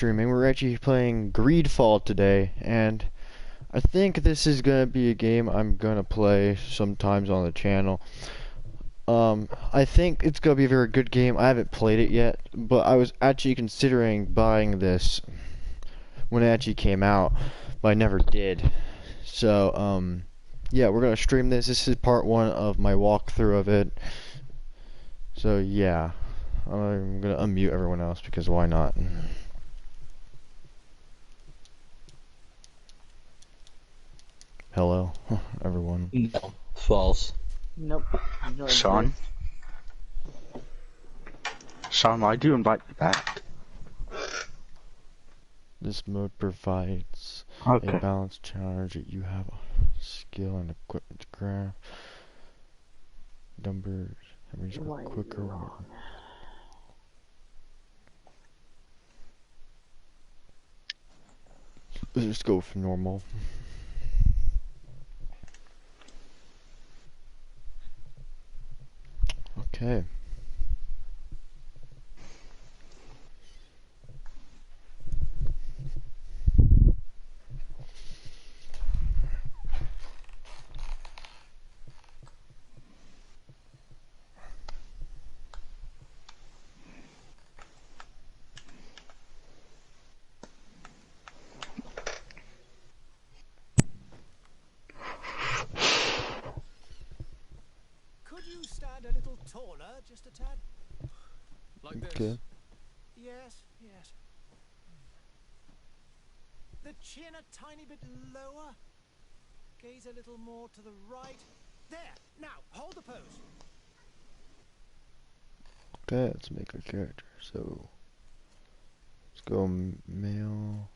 Streaming. We're actually playing Greedfall today, and I think this is gonna be a game I'm gonna play sometimes on the channel. I think it's gonna be a very good game. I haven't played it yet, but I was actually considering buying this when it actually came out, but I never did. So, yeah, we're gonna stream this. This is part one of my walkthrough of it. So, yeah. I'm gonna unmute everyone else because why not? Hello, everyone. No, false. Nope. No Sean? exist. Sean, why do you invite me back? This mode provides a Okay. balanced charge that you have skill and equipment to craft. Numbers, average Why quicker. wrong? Let's just go for normal. Okay. Could you stand a little taller, just a tad? Like Okay. this? Yes, yes. The chin a tiny bit lower. Gaze a little more to the right. There! Now, hold the pose. Okay, let's make a character. So, let's go male.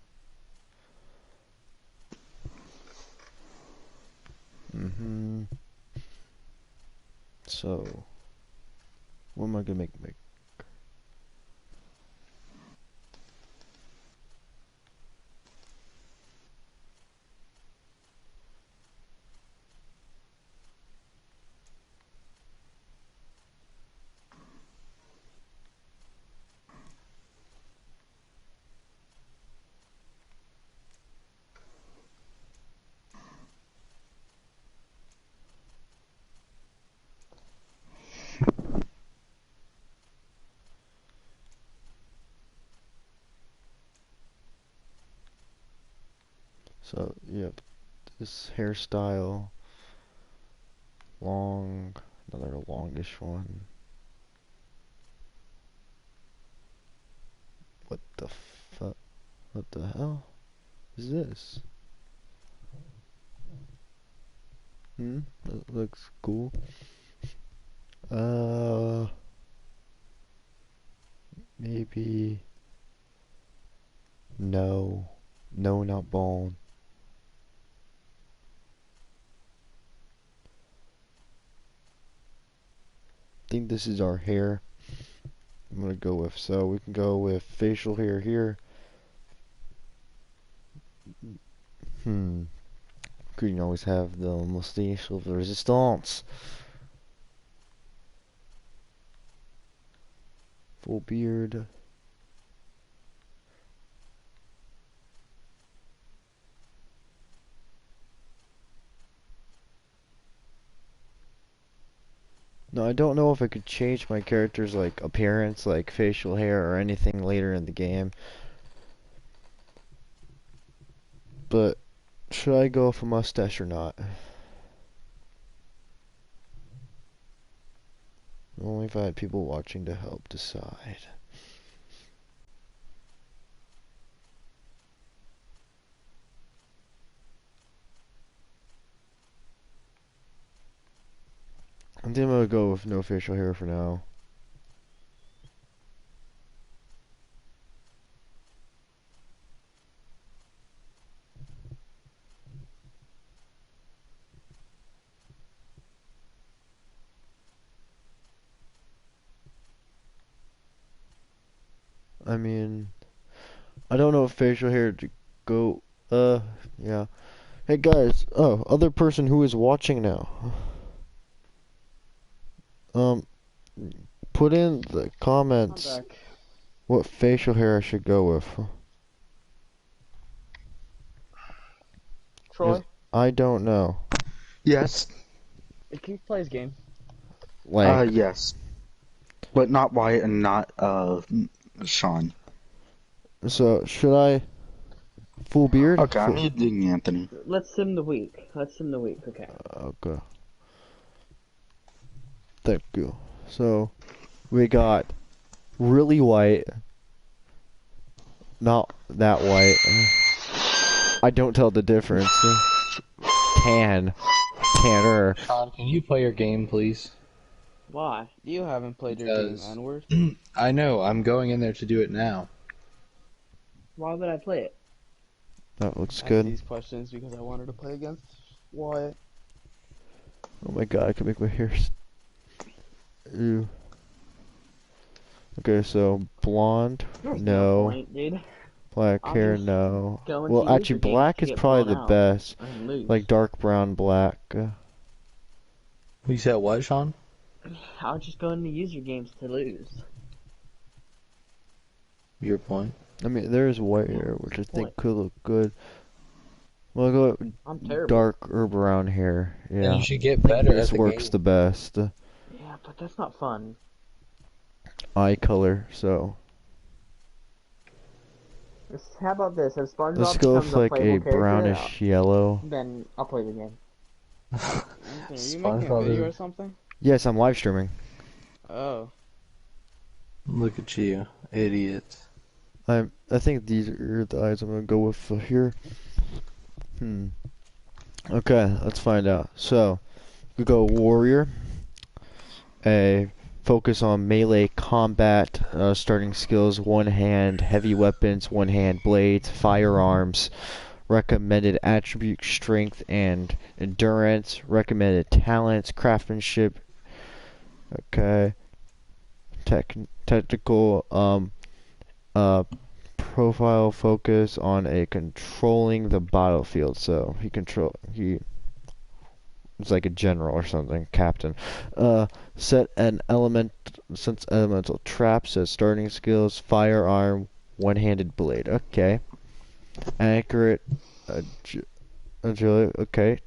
So, what am I gonna make? So, yep, this hairstyle, long, another longish one. What the fuck? What the hell is this? That looks cool. Maybe. No. No, not bald. I think this is our hair. I'm gonna go with, so we can go with facial hair here. Couldn't always have the mustache of the resistance. Full beard. No, I don't know if I could change my character's like appearance, like facial hair or anything later in the game. But should I go with a mustache or not? Only if I had people watching to help decide. I think I'm gonna go with no facial hair for now. I mean, I don't know if facial hair to go, yeah. Hey guys, oh, other person who is watching now. Put in the comments I'm back. what facial hair I should go with. Troy? I don't know. Yes. Can you play his game? Like, Yes. But not Wyatt and not, Sean. so should I full beard? Okay, I'm muting Anthony. Let's sim the week. Okay. Okay. Thank you. So we got really white, not that white. I don't tell the difference. Tanner. Sean, can you play your game, please? Why? You haven't played your game, Because Edward. I know I'm going in there to do it now. Why would I play it? That looks I asked good. these questions because I wanted to play against Wyatt. Oh my god, I can make my hair. Ew. Okay, so blonde, There's no. point, dude. Black I'll hair, just no. go into Well, user actually, games black to is get probably blown the out best. and lose. Like dark brown, black. You said what, Sean? I'll just go into user games to lose. Your point. I mean, there's white hair, which I think Point. could look good. Well, go I'm terrible. dark or brown hair. Then Yeah, you should get I think better this at the works game. the best. Yeah, but that's not fun. Eye color, so How about this? If SpongeBob let's go becomes with like a playable character, brownish yellow. then I'll play the game. Are you making a SpongeBob video or is- something? Yes, I'm live streaming. Oh. Look at you, idiot. I think these are the eyes I'm gonna go with here. Okay, let's find out. So we go warrior. A focus on melee combat, starting skills: one hand heavy weapons, one hand blades, firearms. Recommended attribute: strength and endurance. Recommended talents: craftsmanship. Okay. Technical profile focus on a controlling the battlefield. So he it's like a general or something, captain. Set an since elemental traps as starting skills: firearm, one-handed blade. Okay. Accurate, agility. Okay.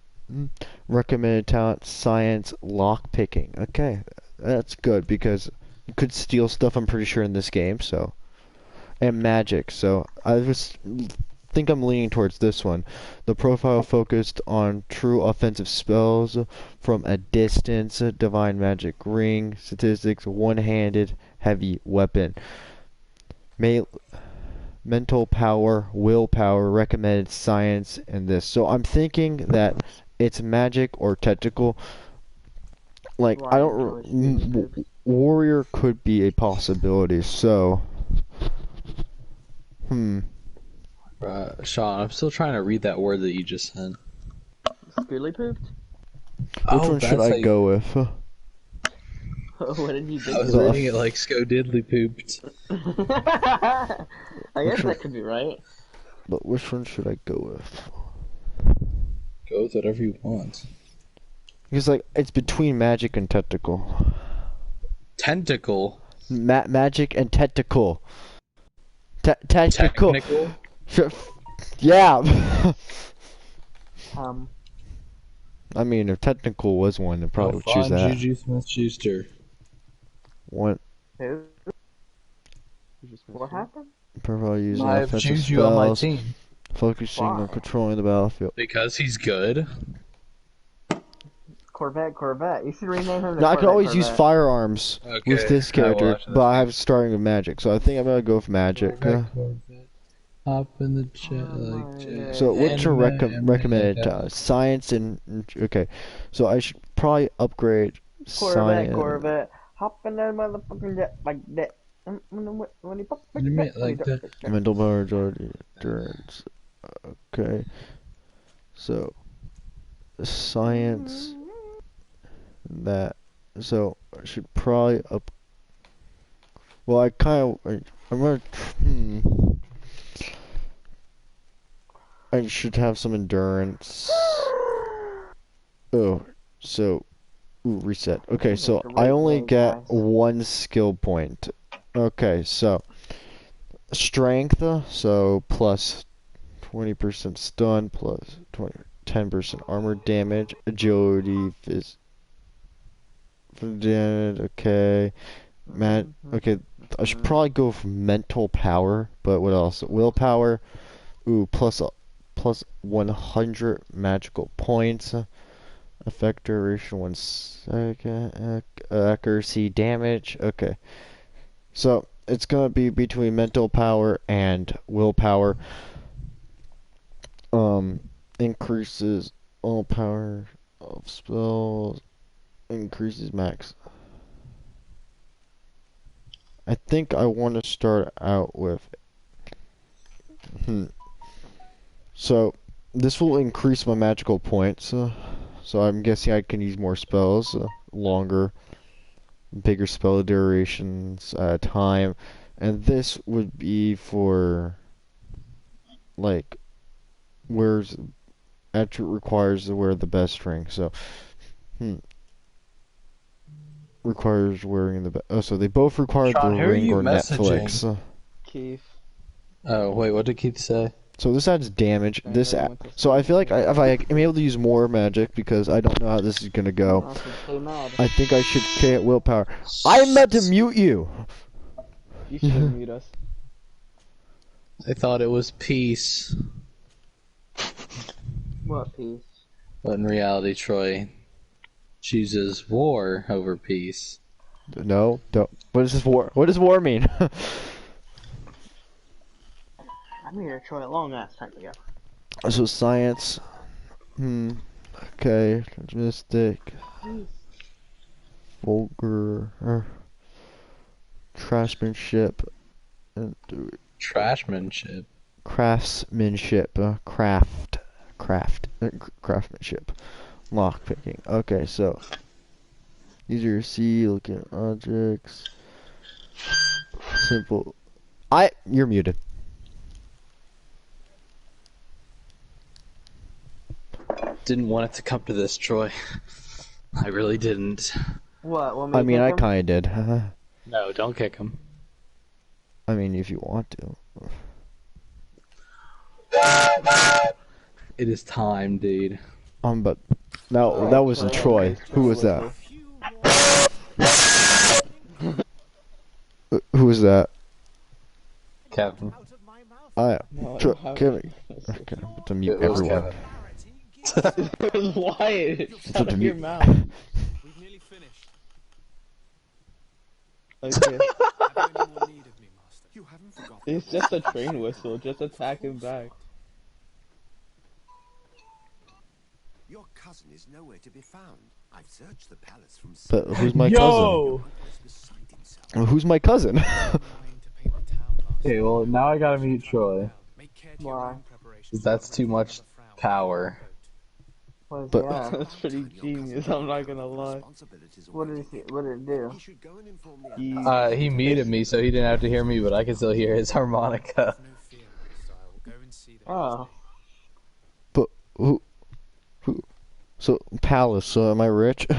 Recommended talent: science, lock picking. Okay, that's good because you could steal stuff. I'm pretty sure in this game. So, and magic. So think I'm leaning towards this one. The profile focused on true offensive spells from a distance, divine magic ring, statistics, one-handed heavy weapon. Mental power, willpower, recommended science, and this. So I'm thinking that it's magic or technical. Like I don't. Warrior could be a possibility. So, Sean, I'm still trying to read that word that you just said. Schooly pooped? Which one should I go with? What did you I think? was reading it like Scodiddly pooped. I guess that could be right. But which one should I go with? Go with whatever you want. Because like it's between magic and technical. Tentacle. Magic and technical. Technical. Technical. Yeah. Um, I mean, if technical was one, I'd probably choose that. Juju Smith-Schuster. One. who? What happened? Probably using I have offensive Juju on my spells, team. focusing on Why? controlling the battlefield. Because he's good. Corvette. You should rename him to Now I could always use Corvette. firearms Okay, with this I will character, after but this. I have starting with magic, so I think I'm gonna go with magic. Corvette. Hop in the chat like Jack. So what's your recommended Anime. science and okay? So I should probably upgrade science. Corvette. Hop in that motherfucking jet like that. When he pop Admit like that. Mental power, agility, endurance. Okay. So science. That. So I should probably up. Well, I'm gonna. I should have some endurance. Oh, so reset. Okay, so I only get one skill point. Okay, so strength, so plus 20% stun, plus 20 10% armor damage, agility, okay, okay, I should probably go for mental power, but what else? Willpower, ooh, plus 100 magical points, effect duration 1 second, accuracy, damage, okay. So, it's gonna be between mental power and willpower. Increases all power of spells, increases max. I think I want to start out with. So, this will increase my magical points. So I'm guessing I can use more spells, longer, bigger spell durations at a time, and this would be for like where's attribute requires to wear the best ring. So, requires wearing the best. Oh, so they both require Sean, the who are ring you or messaging? Netflix. Keith. Oh, wait, what did Keith say? So this adds damage. I This really went to so I sleep. feel like if I am able to use more magic because I don't know how this is gonna go. I should stay mad. I think I should K at willpower. I meant to mute you. You should mute us. I thought it was peace, What piece? but in reality, Troy chooses war over peace. No, don't. What is this war? What does war mean? I made a Troy a long ass time ago. So science. Okay. Mystic. Vulgar. Craftsmanship. And Trashmanship. craftsmanship. Craftsmanship. Lockpicking. Okay, so easier to see, looking at objects. Simple. You're muted. Didn't want it to come to this, Troy. I really didn't. What? I mean, I kinda did. No, don't kick him. I mean, if you want to. It is time, dude. But no, that wasn't Troy. Who was that? Who was that? Kevin. Out of my mouth. Kevin. Okay, I'm about to mute It was everyone. Kevin. Wyatt, It's shut to up your mute. mouth. We've nearly finished. Okay. Have you any more need of me, Master? You haven't forgotten. It's just a train whistle. Just attack him back. Your cousin is nowhere to be found. I've searched the palace from But who's my Yo! was beside himself. cousin? Who's my cousin? Trying to paint the town, Master. Okay, well, now I gotta mute Troy. Make care to your Why? own preparations. That's too much power. But- Yeah, that's pretty genius. I'm not gonna lie. Responsibilities What away did from it? What did it do? He should go and inform the He- He muted me, so he didn't have to hear me, but I can still hear his harmonica. No fear, Master. I will go and see them. Oh, But who? So palace. So am I rich? I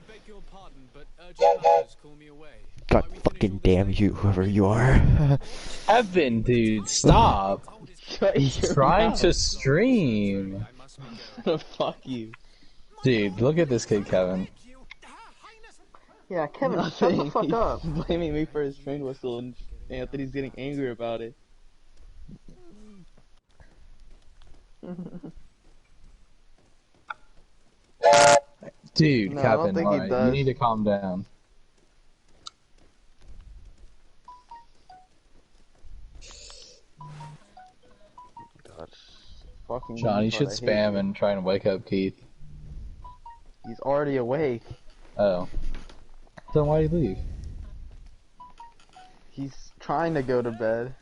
beg your pardon, but urgent matters call me away. God Why we fucking finish all damn this you, later? whoever you are. Kevin, dude, stop! shut your Trying mouth. to stream. I must go. Fuck you. Dude, look at this kid, Kevin. You, Highness. Yeah, Kevin, shut the fuck up. He's blaming me for his train whistle, and Anthony's getting angry about it. Dude, No, I don't Kevin, think he alright, you does. need to calm down. Fucking John, you should retard, I hate spam you. and try and wake up Keith. He's already awake. Oh. Then why'd he leave? He's trying to go to bed.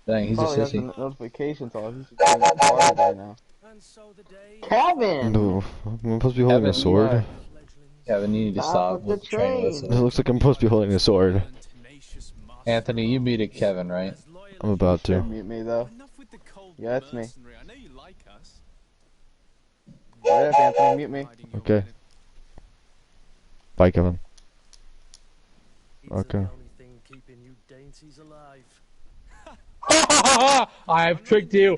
Dang, he's a Probably has the sissy. notifications off. He's just getting retarded right now. And so the day. Kevin! No, I'm supposed to be holding a Kevin, sword. yeah. Kevin, you need to Stop stop with with the the train train. It whistle. looks like I'm supposed to be holding a sword. Tenacious master. Anthony, you muted Kevin, right? As loyal I'm as about Don't to. mute me though. Enough with the cold Yeah, it's me. mercenary. I know you like us. Hurry up, Anthony, mute me. Hiding your Okay. men- Bye, Kevin. It's Okay. the only thing keeping you dainties alive. I have tricked you!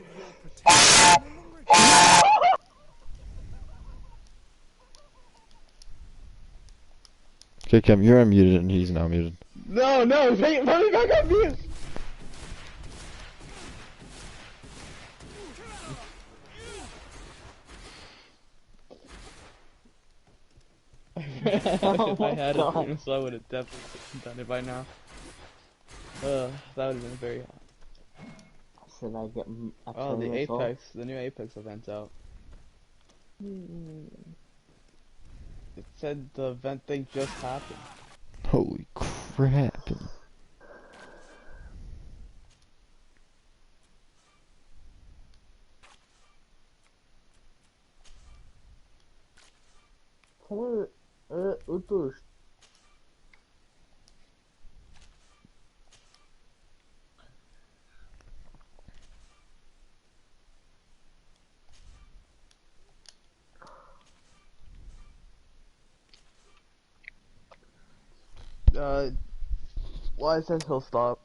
Okay, Kevin, you're unmuted and he's now muted. No, wait, let me back up mute. If I had a dream, so I would have definitely done it by now. That would have been very hot. Should I get a Oh, the missile? Apex, the new Apex event's out. It said the event thing just happened. Holy crap. Well, it says he'll stop.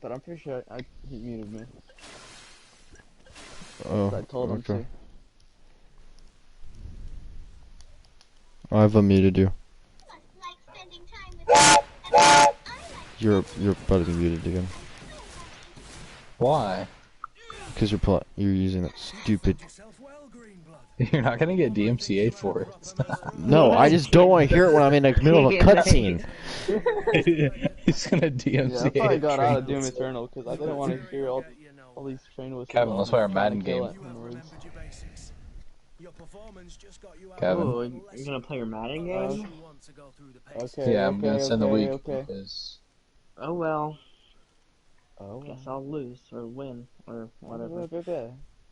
But I'm pretty sure he muted me. Oh, I told him okay. to. I've unmuted you. You're about to be muted again. Why? Because you're using that stupid. Yourself well, Greenblood. You're not gonna get DMCA'd for it. No, I just don't want to hear it when I'm in the middle of a cutscene. He's gonna Yeah, DMCA. that's why I got out of train Doom whistle. Eternal, because I didn't want to hear all these train whistles. Kevin, let's play our Madden Kill game. it. You have remembered your basics. Your performance just got you out Kevin. Oh, you're gonna play your Madden game? You want to go through the paces. Okay. Yeah, I'm gonna send the week Okay. because Oh well, Oh. guess I'll lose or win or whatever.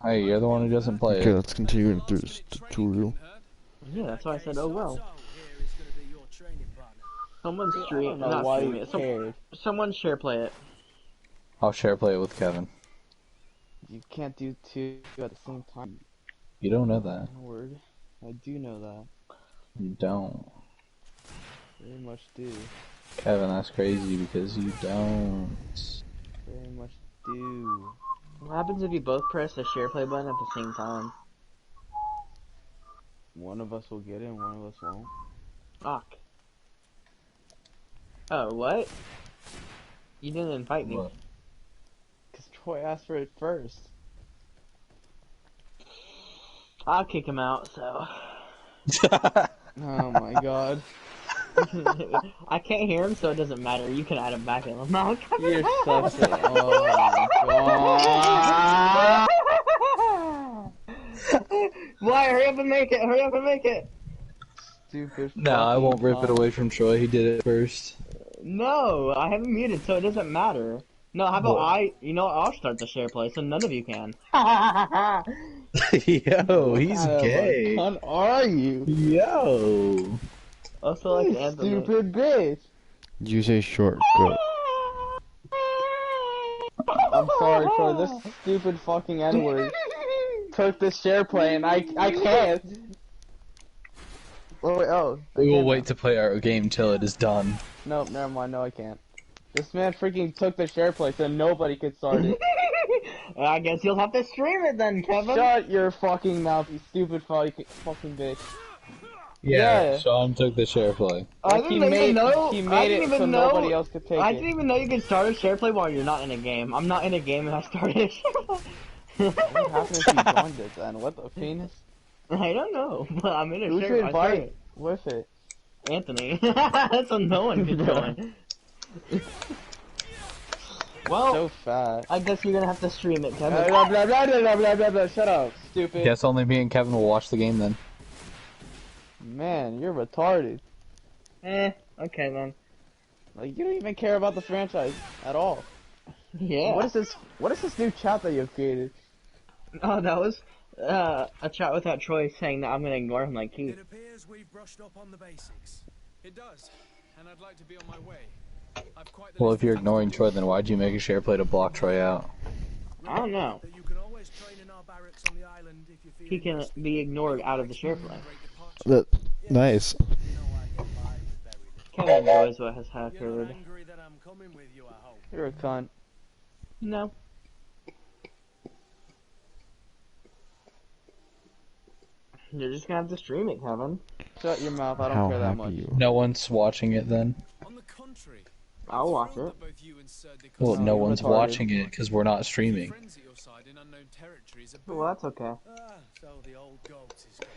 hey, you're the one who doesn't play Okay, it. let's continue through this tutorial. Yeah, that's why I said oh well. So, here is going to be your training partner. Someone I stream, don't know not why stream you it. cared. Someone share play it. I'll share play it with Kevin. You can't do two at the same time. You don't know that. Word. I do know that. You don't. Very much do. Kevin, that's crazy because you don't. Very much do. What happens if you both press the share play button at the same time? One of us will get it and one of us won't. Fuck. Oh, what? You didn't invite me. What? Because Troy asked for it first. I'll kick him out, so. Oh my god. I can't hear him, so it doesn't matter. You can add him back in. No, You're such a... Oh my god. Why? Hurry up and make it! Hurry up and make it! Stupid. No, I won't rip it fucking away from Troy. He did it first. No, I haven't muted, so it doesn't matter. No, how about you know, I'll start the share play, so none of you can. Yo, he's What kind of a gay. cunt are you? Yo. Also, like You Anthony. stupid bitch. You say short, go. I'm sorry, Troy. This stupid fucking N-word took the share play and I can't. Oh, wait, oh. I We will can't wait now. to play our game till it is done. Nope, never mind. No, I can't. This man freaking took the share play so nobody could start it. I guess you'll have to stream it then, Kevin. Shut your fucking mouth, you stupid fucking bitch. Yeah, Yeah. Sean took the share play. I Like, didn't even know. He I made didn't it even so know. nobody else could take I it. didn't even know you could start a share play while you're not in a game. I'm not in a game and I started. What happened if you joined it then? What the penis? I don't know, but I'm in a Who share. should I started. invite with it? Anthony. So no one could join. Well, So fat. I guess you're gonna have to stream it, Kevin. Blah, blah, blah, blah, blah, blah, blah. Shut up, stupid. Guess only me and Kevin will watch the game then. Man, you're retarded. Okay then. Like, you don't even care about the franchise at all. Yeah. What is this new chat that you've created? Oh, that was a chat without Troy saying that I'm gonna ignore him like he. It appears we've brushed up on the basics. It does, and I'd like to be on my way. I've quite the Well, list if you're of ignoring Troy, then why'd you make a share play to block Troy out? I don't know. that you can always train in our barracks on the island if you feel He can be ignored out of the share play. Nice. Kevin enjoys what has You're happened. not angry that I'm coming with you, I hope. You're a cunt. No. You're just gonna have to stream it, Kevin. Shut your mouth. I don't How care that happy much. you No one's watching it then. On the contrary, I'll watch it. Well, No, no you're one's retarded. watching it because we're not streaming. friends at your side in unknown territories are Well, that's okay. So the old goat is coming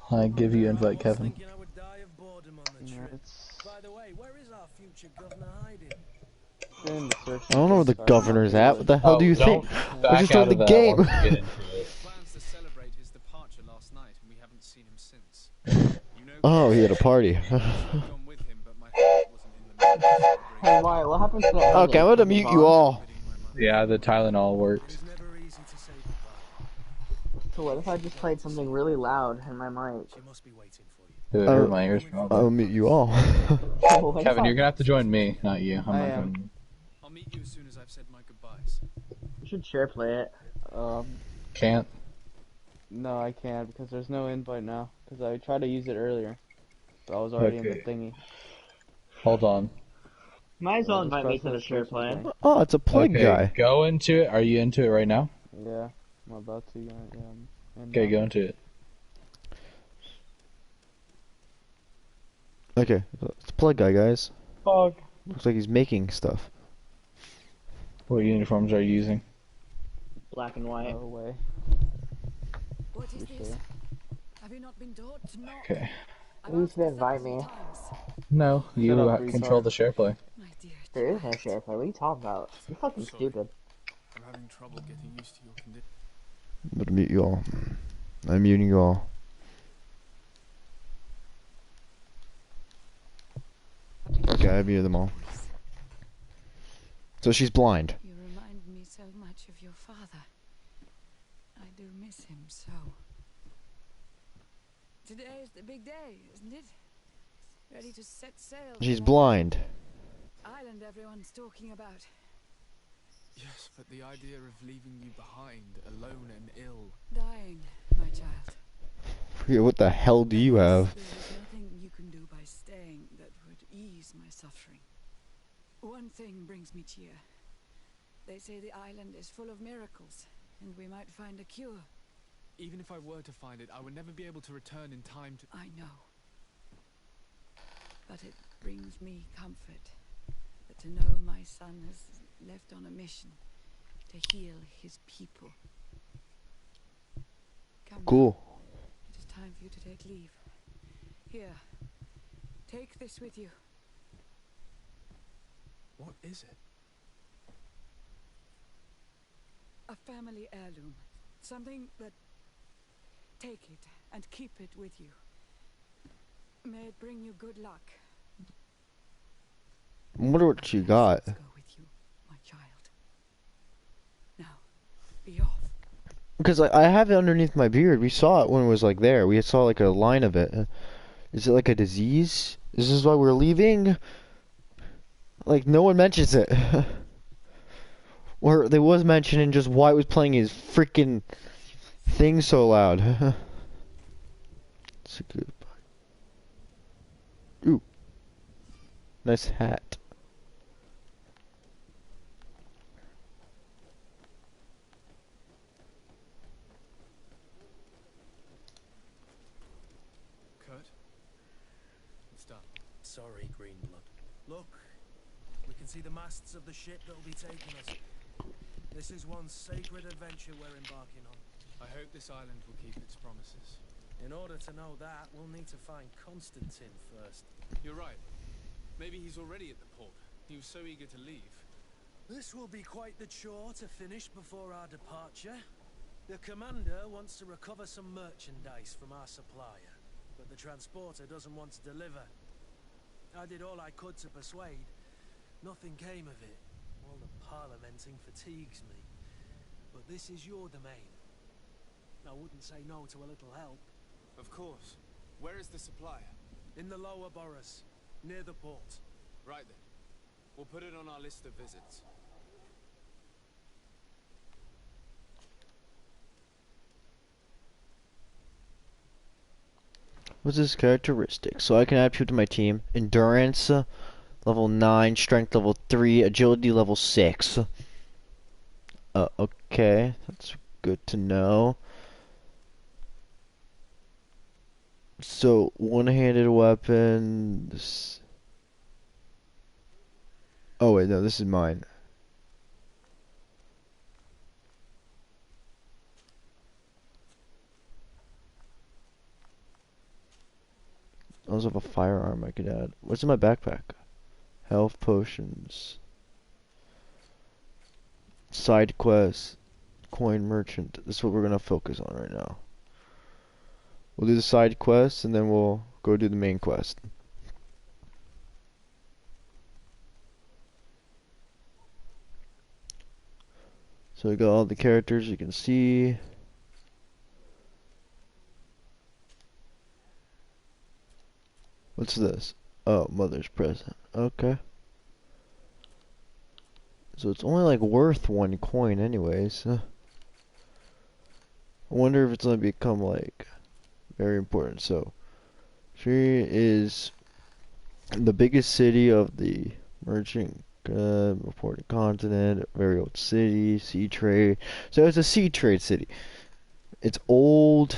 too. I give you invite, I was Kevin. thinking I would die of boredom on the Yeah, trip. it's By the way, where is our future governor hiding? in the search. I don't know where the Sorry, governor's at. What the hell Oh, do you don't think? I back just out started of the that game. once we get into it. plans to celebrate his departure last night, and we haven't seen him since. You know, Oh, he had a party. I've gone with him, but my heart wasn't in the mood for celebrating. Hey, Wyatt, what happens to that? Okay, I'm gonna mute you all. Yeah, the Tylenol It works. is never easy to say goodbye. So what if I just played something really loud in my mic? She must be waiting for you. It hurt my ears probably. I'll mute you all. What if Kevin, I- you're gonna have to join me, not you. I'm I not am. joining you. I'll meet you as soon as I've said my goodbyes. You should share play it. Can't. No, I can't because there's no invite now. Because I tried to use it earlier, but I was already in the Okay. thingy. Hold on. Might as well Yeah, invite just me to press the the share search play. thing. Oh, it's a plague Okay, guy. go into it. Are you into it right now? Yeah, I'm about to. Yeah, and, Okay, go into it. Okay, it's a plague guy, guys. Fog. Looks like he's making stuff. What uniforms are you using? Black and white. No way. What is You this? sure? Have you not been taught to knock? Okay. I've You asked should invite 1,000 me. times. No, you up, control retard. the share play. My dear There is no child. share play. What are you talking about? You're fucking stupid. I'm having trouble getting used to your condition. I'm gonna mute you all. I'm muting you all. Okay, I muted them all. So she's blind. You remind me so much of your father. I do miss him so. Today is the big day, isn't it? Ready to set sail. She's for that blind. island everyone's talking about. Yes, but the idea of leaving you behind, alone and ill. Dying, my child. Yeah, what the hell do you have? There is nothing you can do by staying that would ease my suffering. One thing brings me cheer. They say the island is full of miracles, and we might find a cure. Even if I were to find it, I would never be able to return in time to... I know. But it brings me comfort that to know my son has left on a mission to heal his people. Come now. Cool. It is time for you to take leave. Here, take this with you. What is it? A family heirloom. Something that... Take it and keep it with you. May it bring you good luck. I wonder what she got. Let's go with you, my child. Now, be off. Because I have it underneath my beard. We saw it when it was like there. We saw like a line of it. Is it like a disease? Is this why we're leaving? Like no one mentions it. Or they was mentioning just why it was playing his freaking thing so loud. It's a good. Ooh, nice hat. Kurt? It's done. Sorry, Greenblood. Look, we can see the masts of the ship that'll be taking us. This is one sacred adventure we're embarking on. I hope this island will keep its promises. In order to know that, we'll need to find Constantine first. You're right. Maybe he's already at the port. He was so eager to leave. This will be quite the chore to finish before our departure. The commander wants to recover some merchandise from our supplier, but the transporter doesn't want to deliver. I did all I could to persuade. Nothing came of it. All the parliamenting fatigues me. But this is your domain. I wouldn't say no to a little help. Of course. Where is the supplier? In the lower boroughs, near the port. Right then. We'll put it on our list of visits. What's his characteristics? So I can add people to my team. Endurance, level 9. Strength, level 3. Agility, level 6. Okay. That's good to know. So, one-handed weapons. Oh wait, no, this is mine. I also have a firearm I could add. What's in my backpack? Health potions. Side quest. Coin merchant. This is what we're gonna focus on right now. We'll do the side quests and then we'll go do the main quest. So we got all the characters you can see. What's this? Oh, mother's present. Okay. So it's only like worth 1 coin anyways. I wonder if it's gonna become like very important. So here is the biggest city of the merchant important continent, very old city, sea trade. So it's a sea trade city. It's old.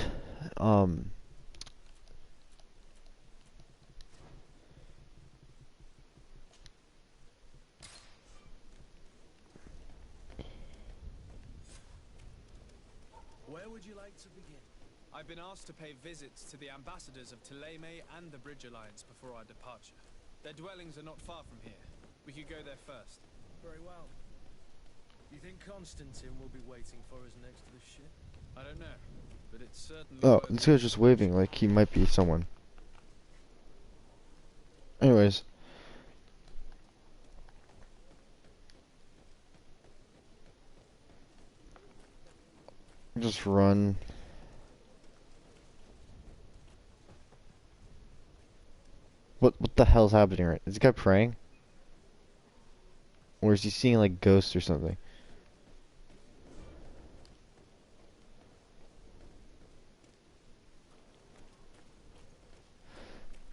Where would you like to begin? I've been asked to pay visits to the ambassadors of Thélème and the Bridge Alliance before our departure. Their dwellings are not far from here. We could go there first. Very well. You think Constantine will be waiting for us next to the ship? I don't know, but it's certainly Oh, worth this guy's just waving like he might be someone. Anyways. Just run. What the hell's happening right? Is the guy praying? Or is he seeing like ghosts or something?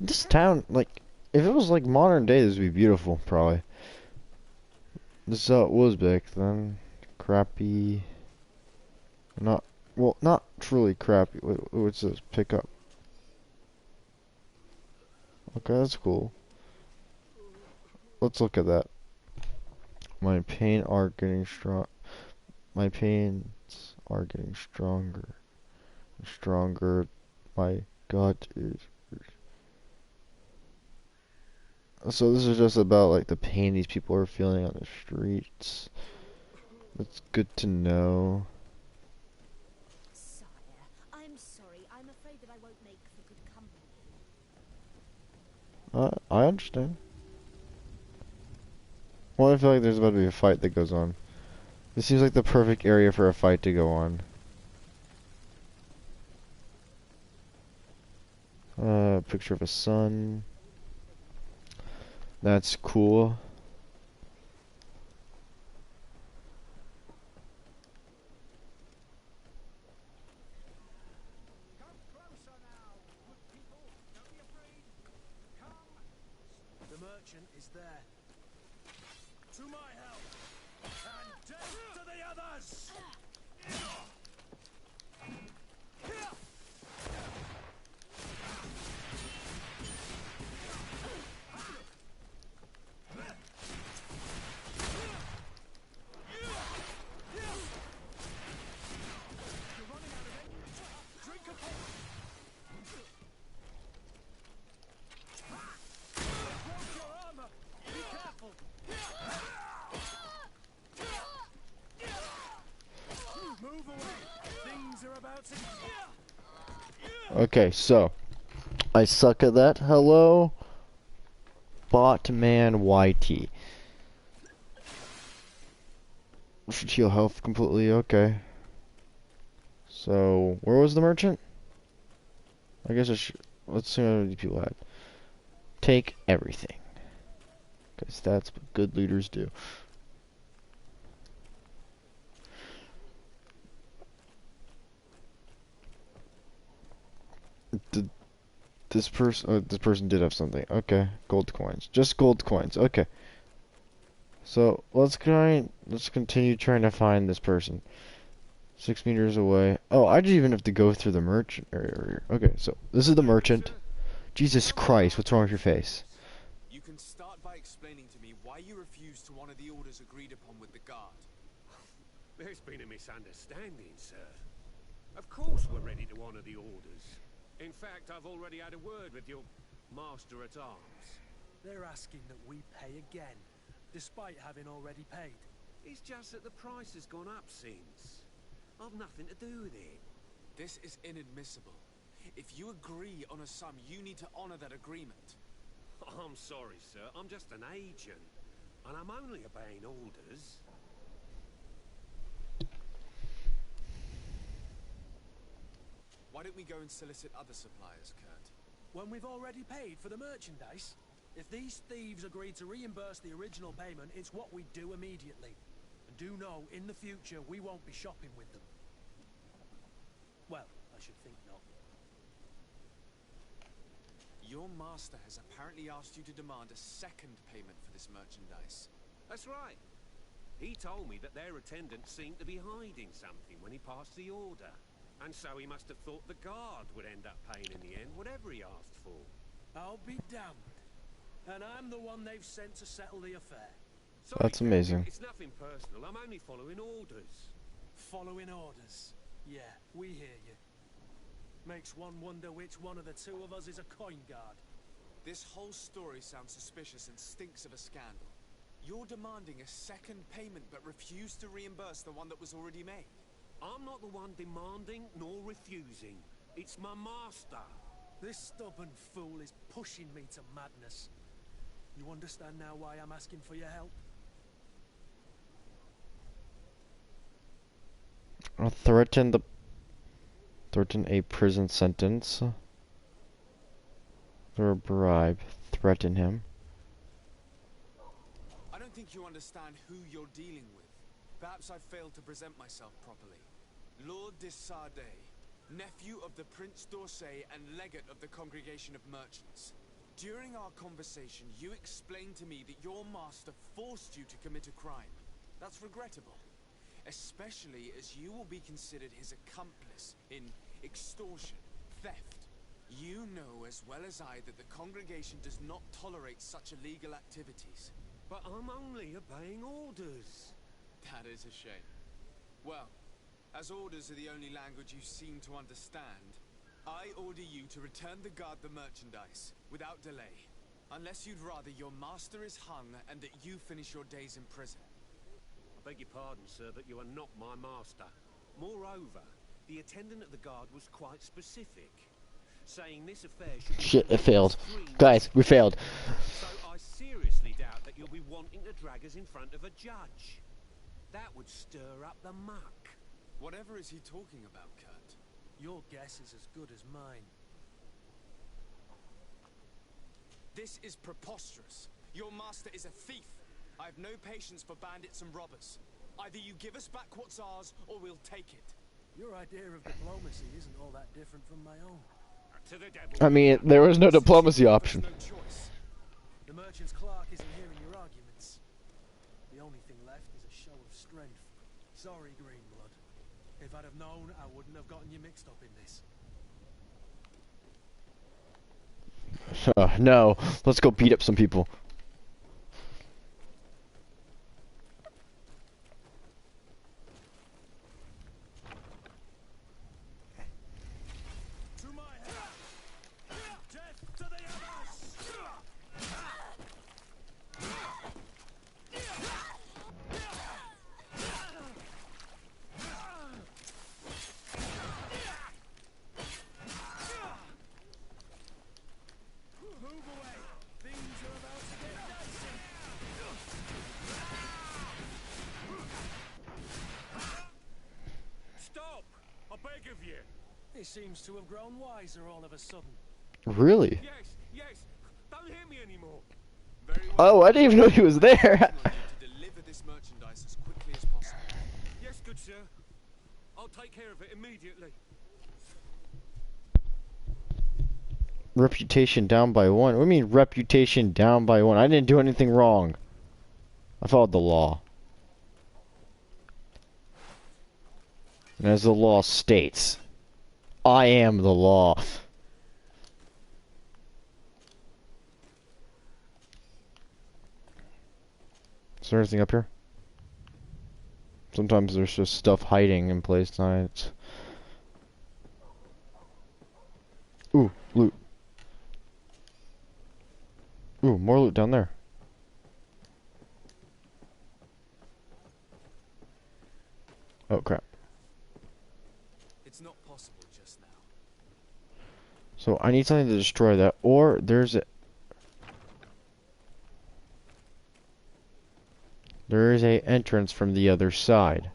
This town, like, if it was like modern day, this would be beautiful, probably. This is how it was back then. Crappy. Not, well, not truly crappy. What's this? Pick up. Okay, that's cool. Let's look at that. My pain are getting strong. My pains are getting stronger. Stronger. My gut is. So this is just about like the pain these people are feeling on the streets. That's good to know. Sire, I'm sorry. I'm afraid that I won't make for good company. I understand. Well, I feel like there's about to be a fight that goes on. This seems like the perfect area for a fight to go on. Picture of a sun. That's cool. Come closer now, good people. Don't be afraid. Come. The merchant is there. To my help! And death to the others! Okay, so I suck at that. Hello, Botman YT. Should heal health completely. Okay. So where was the merchant? I guess I should. Let's see how many people had. Take everything, because that's what good leaders do. This person did have something. Okay, gold coins. Just gold coins. Okay. So let's continue trying to find this person. 6 meters away. Oh, I didn't even have to go through the merchant area. Okay, so this is the merchant. Jesus Christ, what's wrong with your face? You can start by explaining to me why you refused to honor the orders agreed upon with the guard. There's been a misunderstanding, sir. Of course we're ready to honor the orders. In fact, I've already had a word with your master-at-arms. They're asking that we pay again, despite having already paid. It's just that the price has gone up since. I've nothing to do with it. This is inadmissible. If you agree on a sum, you need to honor that agreement. I'm sorry, sir. I'm just an agent. And I'm only obeying orders. Why don't we go and solicit other suppliers, Kurt? When we've already paid for the merchandise? If these thieves agreed to reimburse the original payment, it's what we do immediately. And do know, in the future, we won't be shopping with them. Well, I should think not. Your master has apparently asked you to demand a second payment for this merchandise. That's right. He told me that their attendant seemed to be hiding something when he passed the order. And so he must have thought the guard would end up paying in the end, whatever he asked for. I'll be damned. And I'm the one they've sent to settle the affair. Sorry, That's amazing. It's nothing personal. I'm only following orders. Following orders? Yeah, we hear you. Makes one wonder which one of the two of us is a coin guard. This whole story sounds suspicious and stinks of a scandal. You're demanding a second payment but refuse to reimburse the one that was already made. I'm not the one demanding nor refusing. It's my master. This stubborn fool is pushing me to madness. You understand now why I'm asking for your help? I'll threaten a prison sentence for a bribe. Threaten him. I don't think you understand who you're dealing with. Perhaps I failed to present myself properly. Lord de Sardet, nephew of the Prince d'Orsay and legate of the Congregation of Merchants. During our conversation, you explained to me that your master forced you to commit a crime. That's regrettable, especially as you will be considered his accomplice in extortion, theft. You know as well as I that the congregation does not tolerate such illegal activities. But I'm only obeying orders. That is a shame. Well, as orders are the only language you seem to understand, I order you to return the guard the merchandise, without delay. Unless you'd rather your master is hung and that you finish your days in prison. I beg your pardon, sir, but you are not my master. Moreover, the attendant at the guard was quite specific, saying this affair should be... Shit, it failed. Guys, we failed. So I seriously doubt that you'll be wanting to drag us in front of a judge. That would stir up the muck. Whatever is he talking about, Kurt? Your guess is as good as mine. This is preposterous. Your master is a thief. I have no patience for bandits and robbers. Either you give us back what's ours, or we'll take it. Your idea of diplomacy isn't all that different from my own. To the devil. I mean, there was no diplomacy option. No choice. The merchant's clerk isn't hearing your arguments. The only thing left is a show of strength. Sorry, Greenblood. If I'd have known, I wouldn't have gotten you mixed up in this. No, let's go beat up some people. To my head! Death to the others! Move away! Things are about to get dicey! Stop! I beg of you. He seems to have grown wiser all of a sudden. Really? Yes, yes. Don't hit me anymore. Very well. Oh, I didn't even know he was there. To deliver this merchandise as quickly as possible. Yes, good sir. I'll take care of it immediately. Reputation down by 1. What do you mean reputation down by 1? I didn't do anything wrong. I followed the law. As the law states, I am the law. Is there anything up here? Sometimes there's just stuff hiding in plain sight. Ooh, loot. Ooh, more loot down there. Oh crap. It's not possible just now. So I need something to destroy that, or there is a entrance from the other side.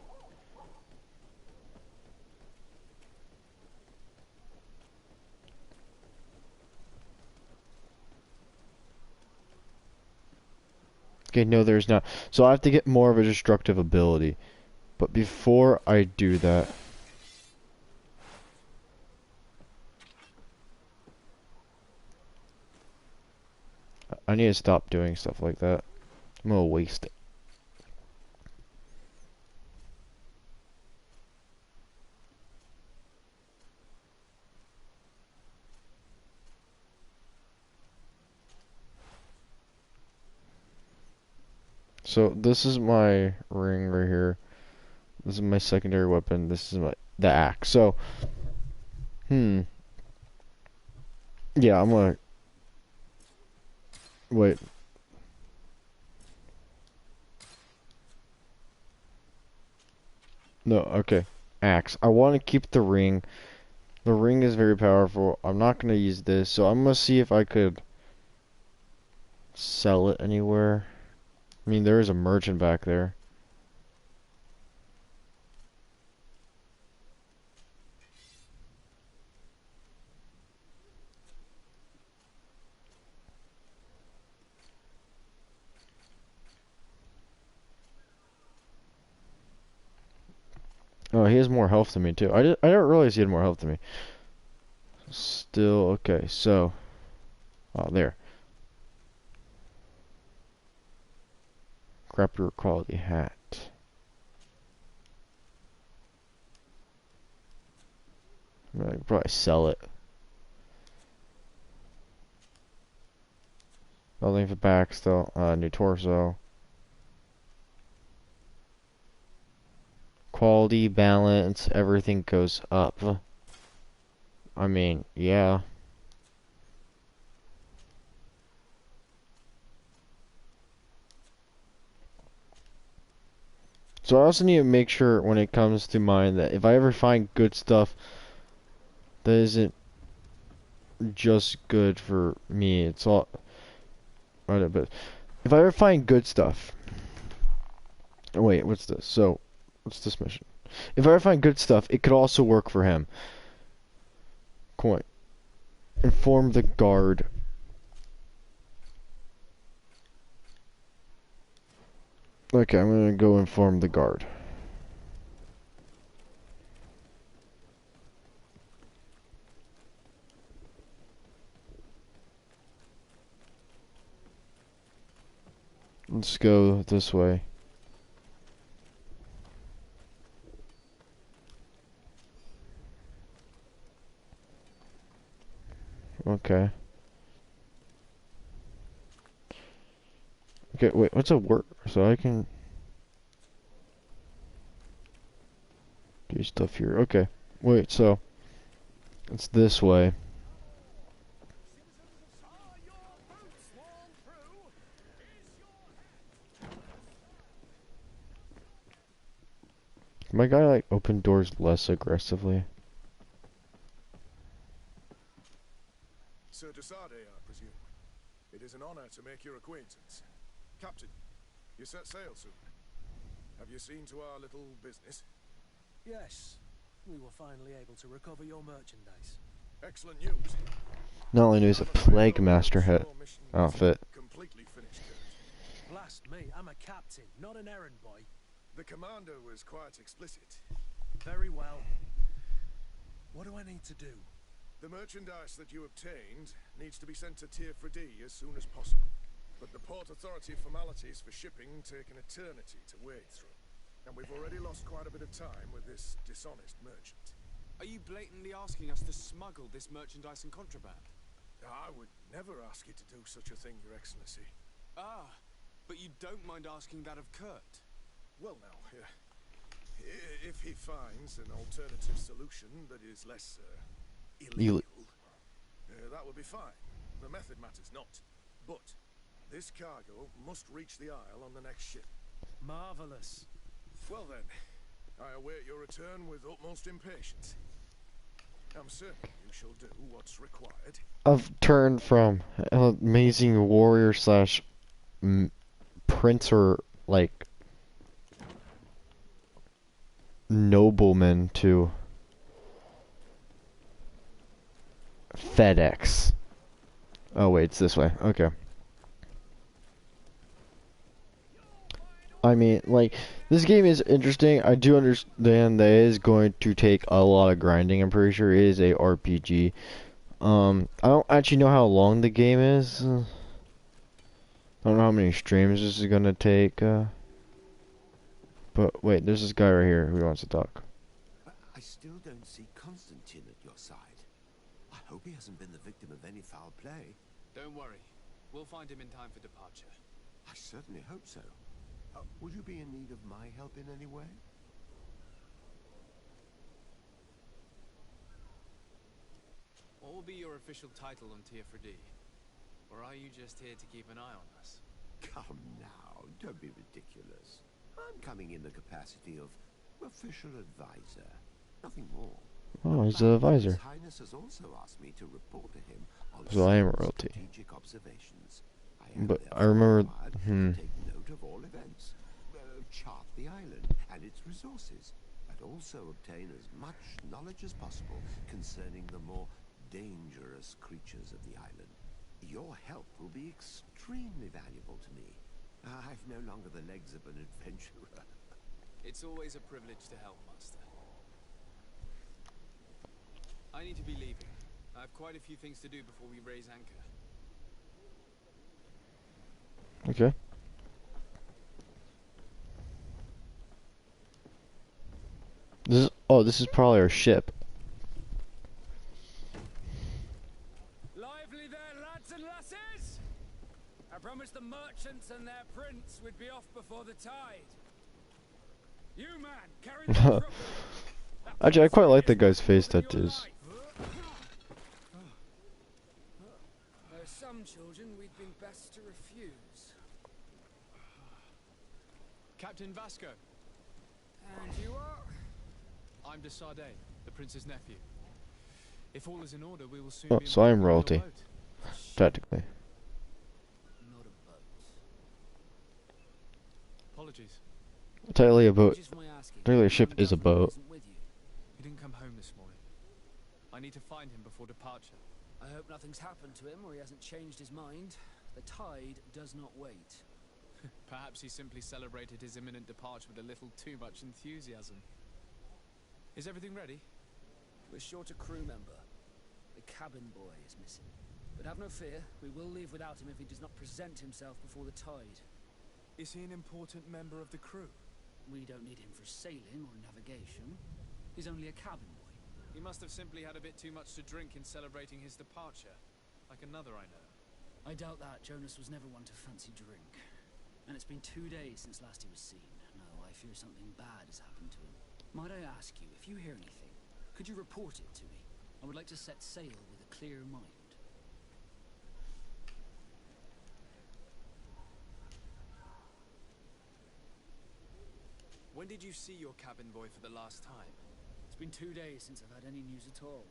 Okay, no, there's not. So I have to get more of a destructive ability. But before I do that, I need to stop doing stuff like that. I'm gonna waste it. So this is my ring right here. This is my secondary weapon. This is the axe. So, yeah, I'm gonna wait. No, okay. Axe. I want to keep the ring. The ring is very powerful. I'm not gonna use this, so I'm gonna see if I could sell it anywhere. I mean, there is a merchant back there. Oh, he has more health than me too. I didn't realize he had more health than me. Still okay. So, oh there. Crappier quality hat. I could probably sell it. Nothing for back still. New torso. Quality, balance, everything goes up. I mean, yeah. So I also need to make sure when it comes to mine that if I ever find good stuff that isn't just good for me, it's all right, but if I ever find good stuff. Oh, wait, what's this? So, what's this mission? If I ever find good stuff, it could also work for him. Coin. Inform the guard. Okay, I'm gonna go inform the guard. Let's go this way. Okay. Okay, wait, what's a work? So I can do stuff here. Okay. Wait, so it's this way. Can my guy like open doors less aggressively? Sir de Sardet, I presume. It is an honor to make your acquaintance. Captain, you set sail soon. Have you seen to our little business? Yes, we were finally able to recover your merchandise. Excellent news. Not only news, a plague master outfit. Completely finished. Blast me, I'm a captain, not an errand boy. The commander was quite explicit. Very well. What do I need to do? The merchandise that you obtained needs to be sent to Tier 4D as soon as possible. But the Port Authority formalities for shipping take an eternity to wade through. And we've already lost quite a bit of time with this dishonest merchant. Are you blatantly asking us to smuggle this merchandise and contraband? I would never ask you to do such a thing, Your Excellency. Ah, but you don't mind asking that of Kurt? Well now, if he finds an alternative solution that is less illegal, that would be fine. The method matters not. But this cargo must reach the Isle on the next ship. Marvelous. Well then, I await your return with utmost impatience. I'm certain you shall do what's required. I've turned from amazing warrior slash prince or like nobleman to FedEx. Oh wait, it's this way. Okay. I mean, like, this game is interesting. I do understand that it is going to take a lot of grinding. I'm pretty sure it is a RPG. I don't actually know how long the game is. I don't know how many streams this is gonna take. But wait, there's this guy right here who wants to talk. I still don't see Constantine at your side. I hope he hasn't been the victim of any foul play. Don't worry. We'll find him in time for departure. I certainly hope so. Would you be in need of my help in any way? What will be your official title on Tier-4D? Or are you just here to keep an eye on us? Come now, don't be ridiculous. I'm coming in the capacity of official advisor. Nothing more. Oh, he's the advisor. His Highness has also asked me to report to him on So I am certain royalty. strategic observations. But I remember. To take note of all events, chart the island and its resources, and also obtain as much knowledge as possible concerning the more dangerous creatures of the island. Your help will be extremely valuable to me. I've no longer the legs of an adventurer. It's always a privilege to help, Master. I need to be leaving. I have quite a few things to do before we raise anchor. Okay. This is probably our ship. Lively there, lads and lasses! I promised the merchants and their prince we'd be off before the tide. You man, carry the trouble. Actually, I quite like the guy's face tattoos. There are some children we'd been best to refuse. Captain Vasco. And you are? I'm de Sardet, the prince's nephew. If all is in order, we will soon Oh, be so I am embarking on your royalty. boat. Technically. Not a boat. Apologies. Technically a boat. Just my asking. Technically a ship is a boat. He didn't come home this morning. I need to find him before departure. I hope nothing's happened to him or he hasn't changed his mind. The tide does not wait. Perhaps he simply celebrated his imminent departure with a little too much enthusiasm. Is everything ready? We're short a crew member. The cabin boy is missing. But have no fear, we will leave without him if he does not present himself before the tide. Is he an important member of the crew? We don't need him for sailing or navigation. He's only a cabin boy. He must have simply had a bit too much to drink in celebrating his departure. Like another I know. I doubt that. Jonas was never one to fancy drink. And it's been 2 days since last he was seen. No, I fear something bad has happened to him. Might I ask you, if you hear anything, could you report it to me? I would like to set sail with a clear mind. When did you see your cabin boy for the last time? It's been 2 days since I've had any news at all.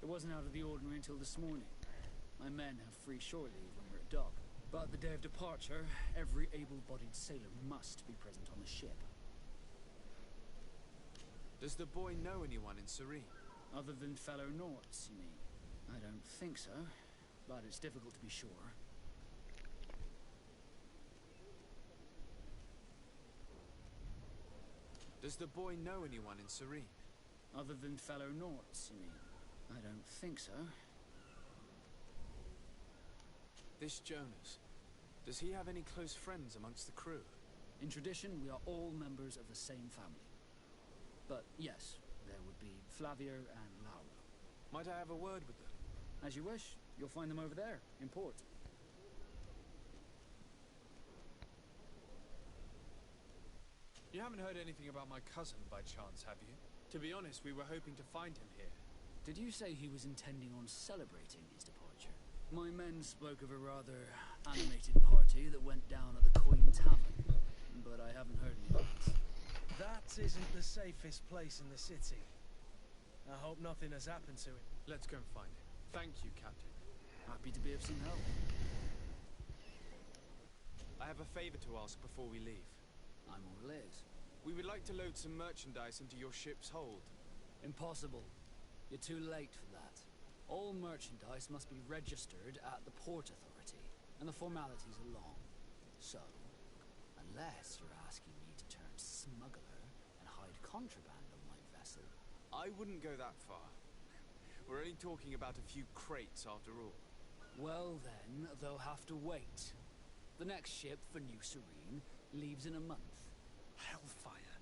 It wasn't out of the ordinary until this morning. My men have free shore leave when we're at dock. But the day of departure, every able-bodied sailor must be present on the ship. Does the boy know anyone in Serene? Other than fellow Norts, you mean? I don't think so, but it's difficult to be sure. Does the boy know anyone in Serene? Other than fellow Norts, you mean? I don't think so. This Jonas, does he have any close friends amongst the crew? In tradition, we are all members of the same family. But yes, there would be Flavio and Laura. Might I have a word with them? As you wish. You'll find them over there, in port. You haven't heard anything about my cousin by chance, have you? To be honest, we were hoping to find him here. Did you say he was intending on celebrating his departure? My men spoke of a rather animated party that went down at the Queen Tavern, but I haven't heard any of it. That isn't the safest place in the city. I hope nothing has happened to him. Let's go and find him. Thank you, Captain. Happy to be of some help. I have a favor to ask before we leave. I'm all ears. We would like to load some merchandise into your ship's hold. Impossible. You're too late for that. All merchandise must be registered at the Port Authority, and the formalities are long. So, unless you're asking me to turn smuggler and hide contraband on my vessel... I wouldn't go that far. We're only talking about a few crates after all. Well then, they'll have to wait. The next ship for New Serene leaves in a month. Hellfire.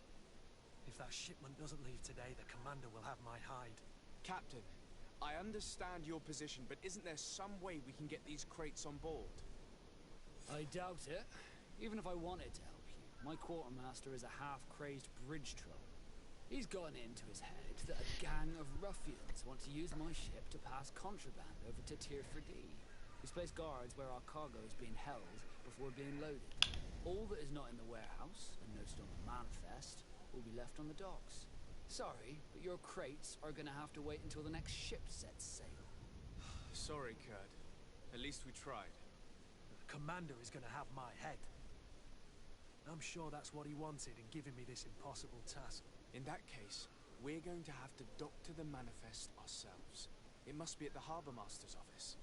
If that shipment doesn't leave today, the commander will have my hide. Captain, I understand your position, but isn't there some way we can get these crates on board? I doubt it. Even if I wanted to help you, my quartermaster is a half-crazed bridge troll. He's gotten it into his head that a gang of ruffians want to use my ship to pass contraband over to Tier 4D. He's placed guards where our cargo is being held before being loaded. All that is not in the warehouse, and noted on the manifest, will be left on the docks. Sorry, but your crates are gonna have to wait until the next ship sets sail. Sorry, Kurt. At least we tried. The commander is gonna have my head. I'm sure that's what he wanted in giving me this impossible task. In that case, we're going to have to doctor the manifest ourselves. It must be at the Harbour Master's office.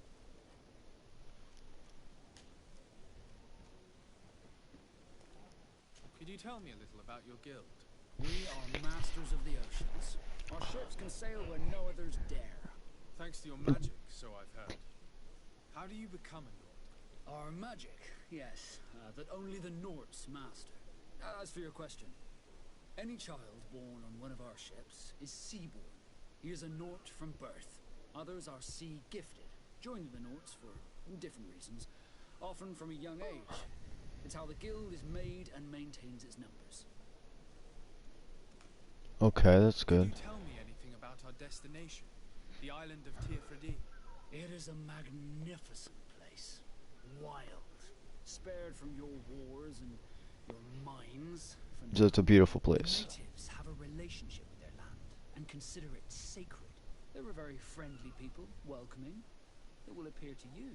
Could you tell me a little about your guild? We are masters of the oceans. Our ships can sail where no others dare. Thanks to your magic, so I've heard. How do you become a Nord? Our magic, yes, that only the Nords master. As for your question, any child born on one of our ships is seaborn. He is a Nord from birth. Others are sea-gifted, joining the Nords for different reasons, often from a young age. It's how the guild is made and maintains its numbers. Okay, that's good. Could you tell me anything about our destination? The island of Tier 4D? It is a magnificent place. Wild. Spared from your wars and your mines. It's a beautiful place. The natives have a relationship with their land and consider it sacred. They're a very friendly people, welcoming. It will appear to you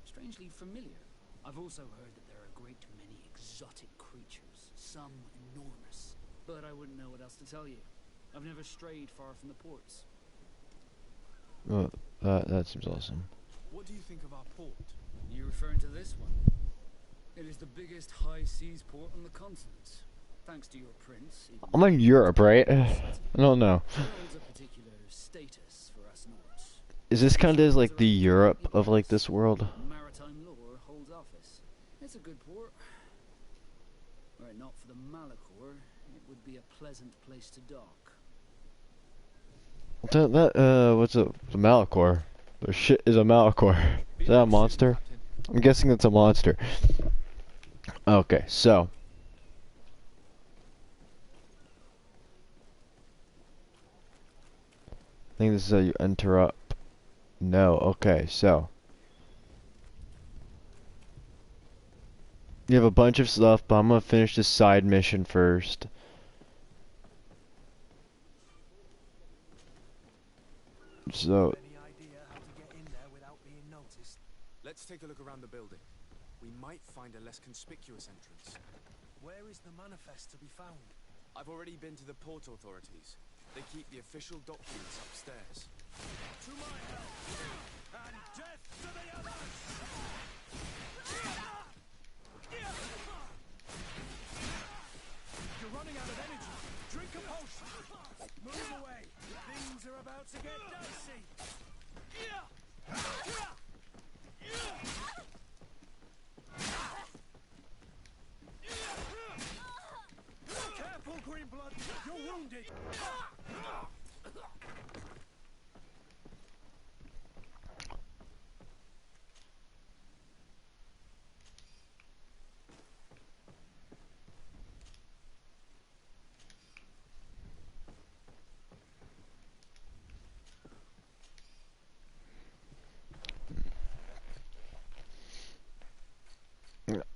strangely familiar. I've also heard that there are a great many exotic creatures, some enormous. But I wouldn't know what else to tell you. I've never strayed far from the ports. Well, that seems awesome. What do you think of our port? You referring to this one? It is the biggest high seas port on the continent. Thanks to your prince. I'm in Europe, right? I don't know. It holds a particular status for us Nords. Is this kind of like the Europe of like this world? Maritime law holds office. It's a good port. Were it not for the Malachor, it would be a pleasant place to dock. What's a Malachor? The shit is a Malachor. Is that a monster? I'm guessing it's a monster. Okay, so. I think this is how you enter up. No, okay, so. You have a bunch of stuff, but I'm gonna finish this side mission first. So. Any idea how to get in there without being noticed? Let's take a look around the building. We might find a less conspicuous entrance. Where is the manifest to be found? I've already been to the port authorities. They keep the official documents upstairs. To my help! And death to the others! You're running out of energy. Drink a potion. Move away. Things are about to get dicey.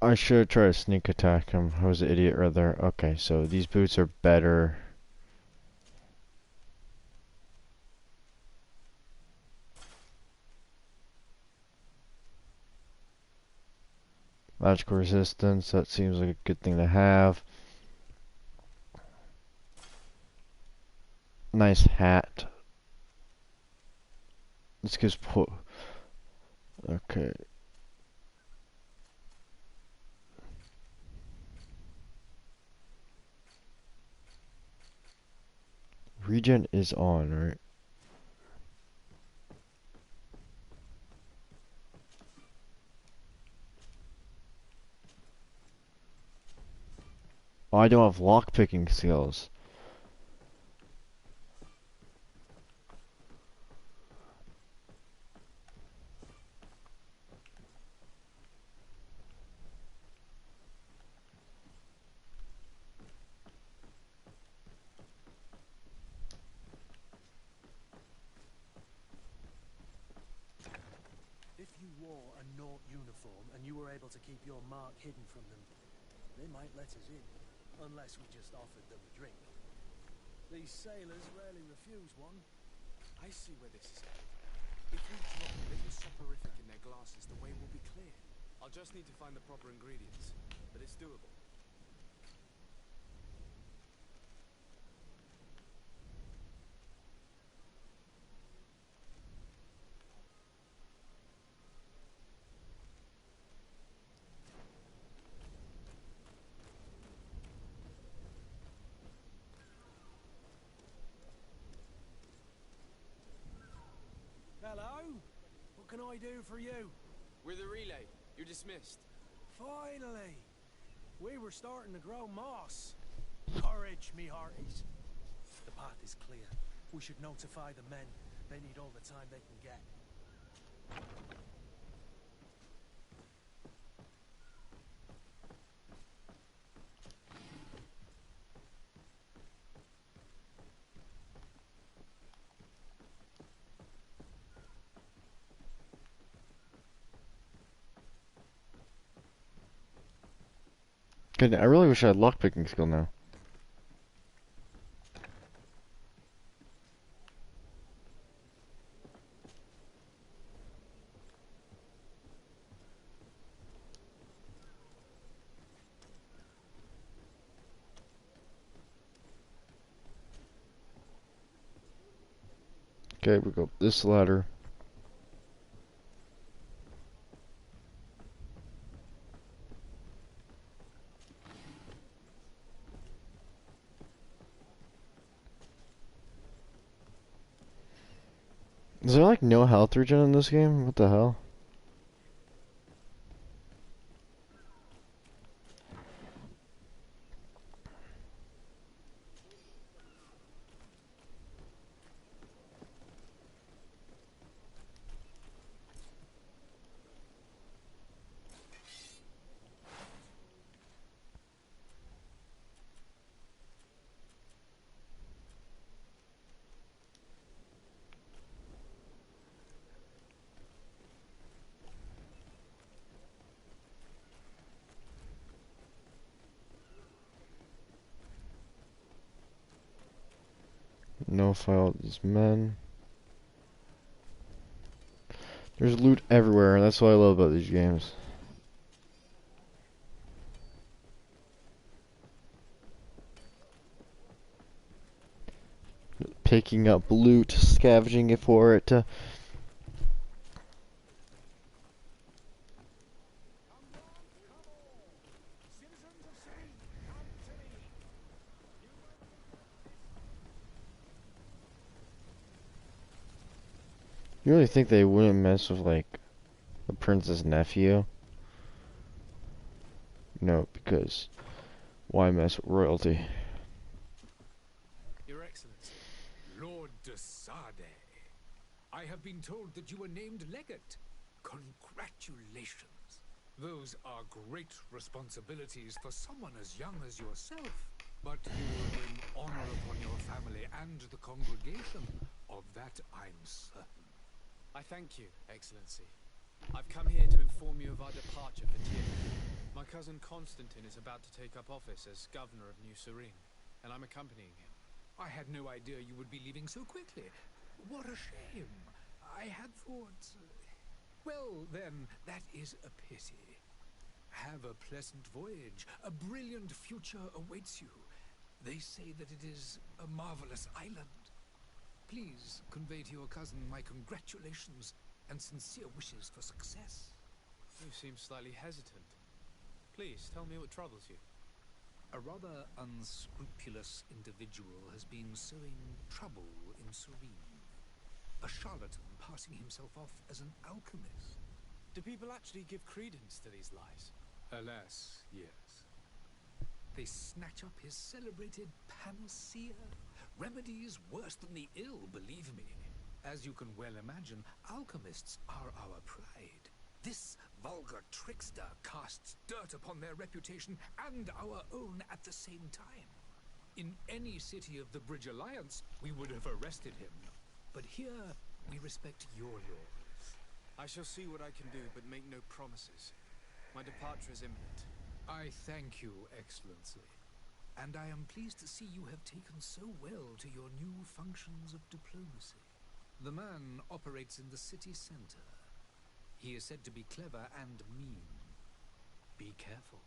I should try to sneak attack him. I was an idiot right there. Okay, so these boots are better. Magical resistance, that seems like a good thing to have. Nice hat. This gives okay. Regen is on, right? Oh, I don't have lockpicking skills. If you wore a Naught uniform and you were able to keep your mark hidden from them, they might let us in, unless we just offered them a drink. These sailors rarely refuse one. I see where this is headed. If we drop a little soporific in their glasses, the way will be clear. I'll just need to find the proper ingredients, but it's doable. Hello? What can I do for you? We're the relay. You're dismissed. Finally! We were starting to grow moss. Courage, me hearties. The path is clear. We should notify the men. They need all the time they can get. Good. I really wish I had lockpicking skill now. Okay, we go up this ladder. Is there like no health regen in this game? What the hell? No file these men. There's loot everywhere, and that's what I love about these games. Picking up loot, scavenging it for it. You really think they wouldn't mess with, like, the prince's nephew? No, because why mess with royalty? Your Excellency, Lord de Sade, I have been told that you were named legate. Congratulations. Those are great responsibilities for someone as young as yourself. But you will bring honor upon your family and the congregation. Of that I'm certain. I thank you, Excellency. I've come here to inform you of our departure for Tyr. My cousin Constantine is about to take up office as governor of New Serene, and I'm accompanying him. I had no idea you would be leaving so quickly. What a shame. I had thought... Well, then, that is a pity. Have a pleasant voyage. A brilliant future awaits you. They say that it is a marvelous island. Please convey to your cousin my congratulations and sincere wishes for success. You seem slightly hesitant. Please, tell me what troubles you. A rather unscrupulous individual has been sowing trouble in Serene. A charlatan passing himself off as an alchemist. Do people actually give credence to these lies? Alas, yes. They snatch up his celebrated panacea. Remedies worse than the ill, believe me. As you can well imagine, alchemists are our pride. This vulgar trickster casts dirt upon their reputation and our own at the same time. In any city of the Bridge Alliance, we would have arrested him. But here, we respect your laws. I shall see what I can do, but make no promises. My departure is imminent. I thank you, Excellency. And I am pleased to see you have taken so well to your new functions of diplomacy. The man operates in the city center. He is said to be clever and mean. Be careful.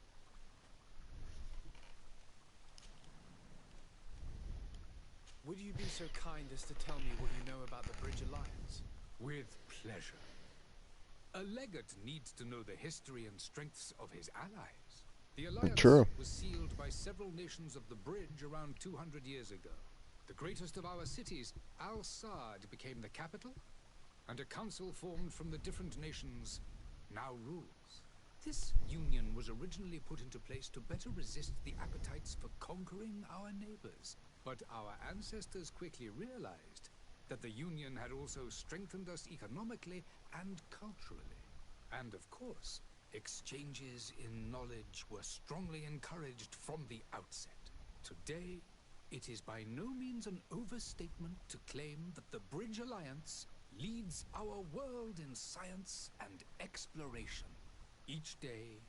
Would you be so kind as to tell me what you know about the Bridge Alliance? With pleasure. A legate needs to know the history and strengths of his allies. The alliance was sealed by several nations of the Bridge around 200 years ago. The greatest of our cities, Al-Sad, became the capital, and a council formed from the different nations now rules. This union was originally put into place to better resist the appetites for conquering our neighbors. But our ancestors quickly realized that the union had also strengthened us economically and culturally. And of course, exchanges in knowledge were strongly encouraged from the outset. Today, it is by no means an overstatement to claim that the Bridge Alliance leads our world in science and exploration. Each day,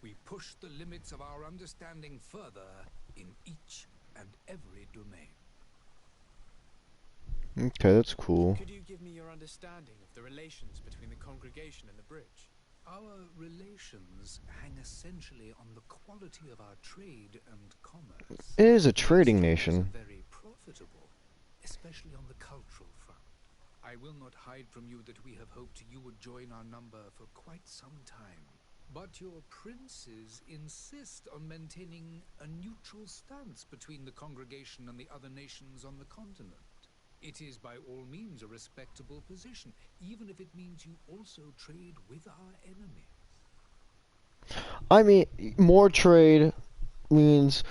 we push the limits of our understanding further in each and every domain. Okay, that's cool. Could you give me your understanding of the relations between the congregation and the bridge? Our relations hang essentially on the quality of our trade and commerce. It is a trading nation. Very profitable, especially on the cultural front. I will not hide from you that we have hoped you would join our number for quite some time. But your princes insist on maintaining a neutral stance between the congregation and the other nations on the continent. It is by all means a respectable position, even if it means you also trade with our enemies. I mean, more trade means,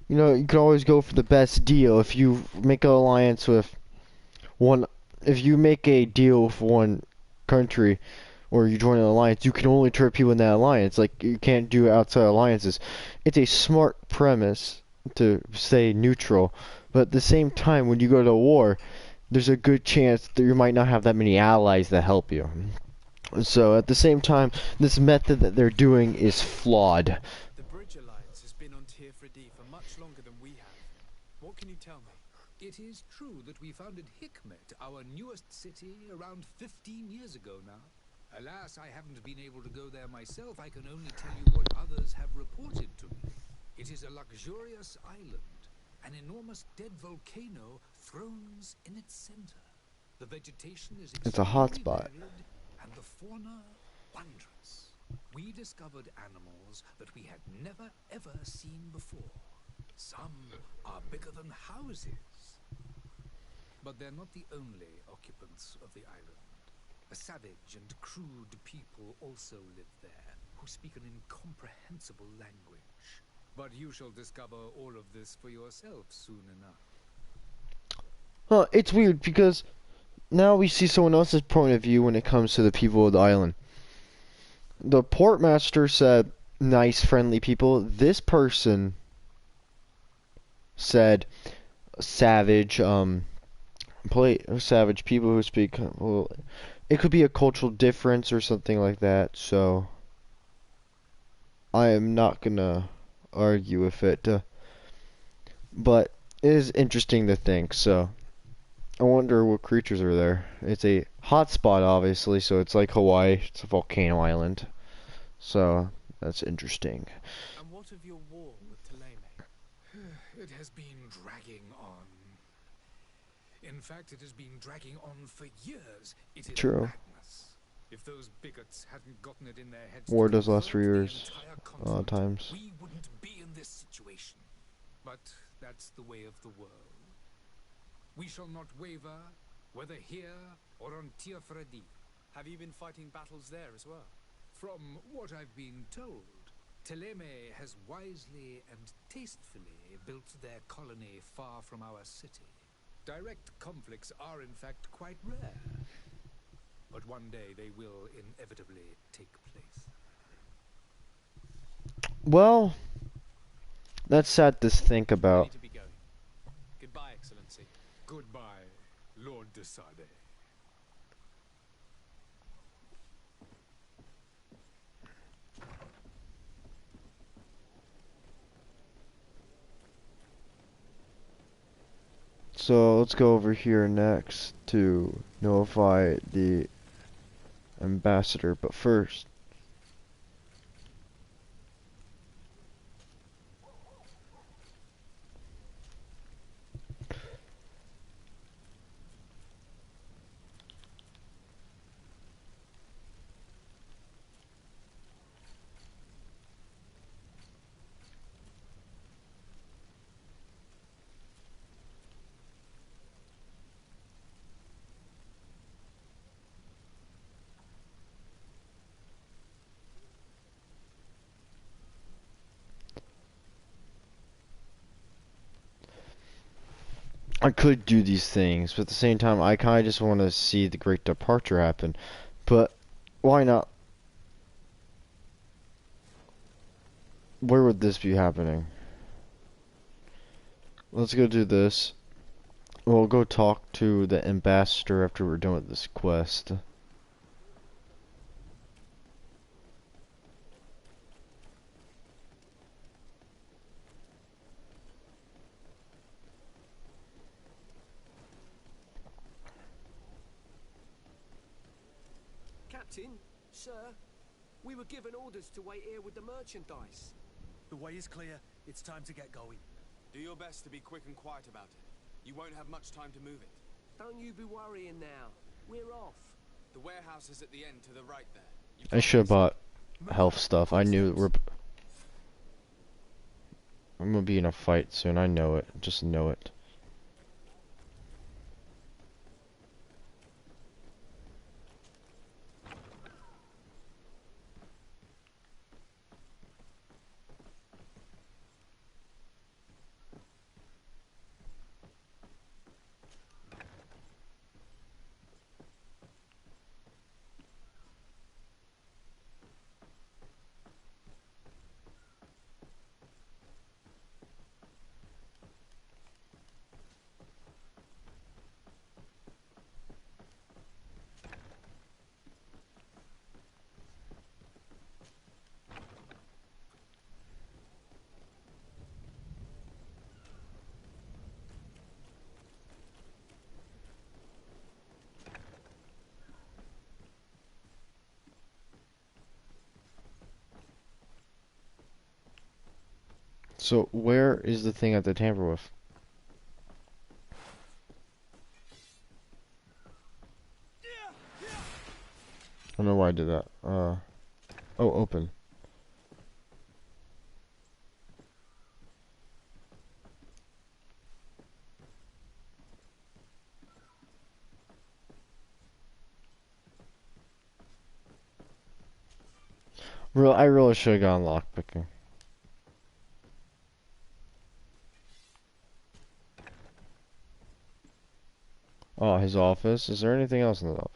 you know, you can always go for the best deal. If you make an alliance with one, if you make a deal with one country, or you join an alliance, you can only trade people in that alliance. Like, you can't do outside alliances. It's a smart premise to stay neutral, but at the same time, when you go to war, there's a good chance that you might not have that many allies that help you. So at the same time, this method that they're doing is flawed. The Bridge Alliance has been on Tirfredi for much longer than we have. What can you tell me? It is true that we founded Hikmet, our newest city, around 15 years ago now. Alas, I haven't been able to go there myself. I can only tell you what others have reported to me. It is a luxurious island. An enormous dead volcano thrones in its center. The vegetation is It's a hotspot. And the fauna wondrous. We discovered animals that we had never ever seen before. Some are bigger than houses. But they're not the only occupants of the island. A savage and crude people also live there, who speak an incomprehensible language. But you shall discover all of this for yourself soon enough. Huh, it's weird because now we see someone else's point of view when it comes to the people of the island. The portmaster said, nice, friendly people. This person said, savage, savage people who speak, well, it could be a cultural difference or something like that, so. I am not gonna argue with it, but it is interesting to think. So I wonder what creatures are there. It's a hot spot, obviously, so it's like Hawaii. It's a volcano island, so that's interesting. And what of your war with Thélème? It has been dragging on. In fact, it has been dragging on for years. It is True. madness. If those bigots hadn't gotten it in their heads War to does last for convert the years, entire a lot of continent, times. we wouldn't be in this situation. But that's the way of the world. We shall not waver, whether here or on Tir Fredi. Have you been fighting battles there as well? From what I've been told, Thélème has wisely and tastefully built their colony far from our city. Direct conflicts are in fact quite rare. But one day they will inevitably take place. Well, that's sad to think I about. need to be going. Goodbye, Excellency. Goodbye, Lord de Sade. So let's go over here next to notify the ambassador, but first I could do these things, but at the same time, I kind of just want to see the great departure happen. But why not? Where would this be happening? Let's go do this. We'll go talk to the ambassador after we're done with this quest. Captain, sir, we were given orders to wait here with the merchandise. The way is clear. It's time to get going. Do your best to be quick and quiet about it. You won't have much time to move it. Don't you be worrying now. We're off. The warehouse is at the end to the right there. I should have bought health stuff. I knew I'm gonna be in a fight soon. I know it. Just know it. So where is the thing I have to tamper with? I don't know why I did that. Oh, open. I really should have gone lockpicking. Oh, his office. Is there anything else in the office?